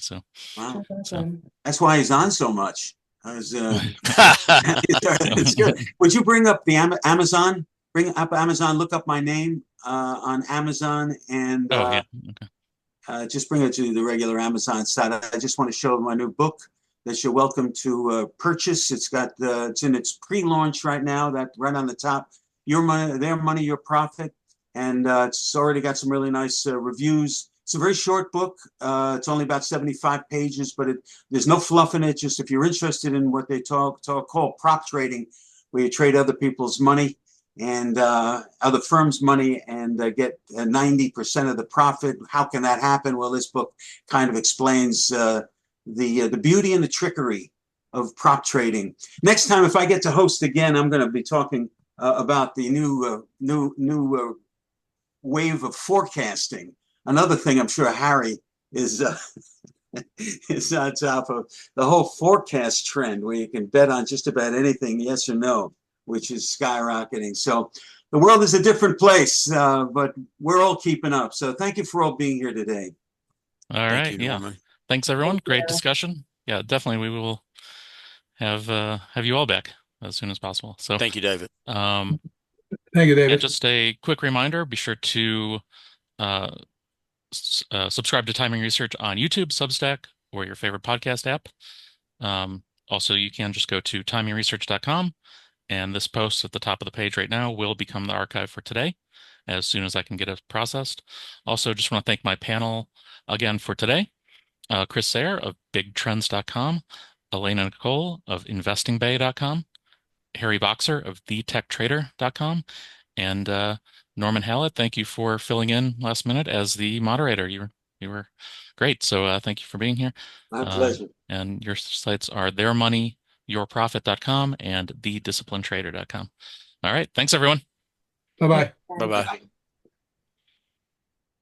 wow. That's So awesome. That's why he's on so much. I was, it's so good. Would you bring up the Amazon? Bring up Amazon. Look up my name on Amazon, and oh yeah. Okay. just bring it to the regular Amazon site. I just want to show my new book that you're welcome to purchase. It's in its pre-launch right now. That right on the top. Your money, their money, your profit, and it's already got some really nice reviews. It's a very short book. It's only about 75 pages, but there's no fluff in it. Just if you're interested in what they call prop trading, where you trade other people's money and other firms' money and get 90% of the profit. How can that happen? Well, this book kind of explains the beauty and the trickery of prop trading. Next time, if I get to host again, I'm going to be talking about the new wave of forecasting. Another thing I'm sure Harry is is on top of the whole forecast trend where you can bet on just about anything, yes or no, which is skyrocketing. So the world is a different place, but we're all keeping up. So thank you for all being here today. All Thank right. you, Yeah. Norman. Thanks everyone. Thank Great you. discussion. Yeah, definitely we will have you all back as soon as possible. So Thank you, David. um Thank you, yeah, David. just a quick reminder, be sure to uh, subscribe to Timing Research on YouTube, Substack, or your favorite podcast app. Also, you can just go to TimingResearch.com, and this post at the top of the page right now will become the archive for today as soon as I can get it processed. Also, just want to thank my panel again for today. Chris Sayre of BigTrends.com, Alaina Nicole of InvestingBay.com, Harry Boxer of TheTechTrader.com, and Norman Hallett, thank you for filling in last minute as the moderator. You were great. So thank you for being here. My pleasure. And your sites are theirmoneyyourprofit.com and thedisciplinedtrader.com. All right. Thanks, everyone. Bye bye. Bye bye.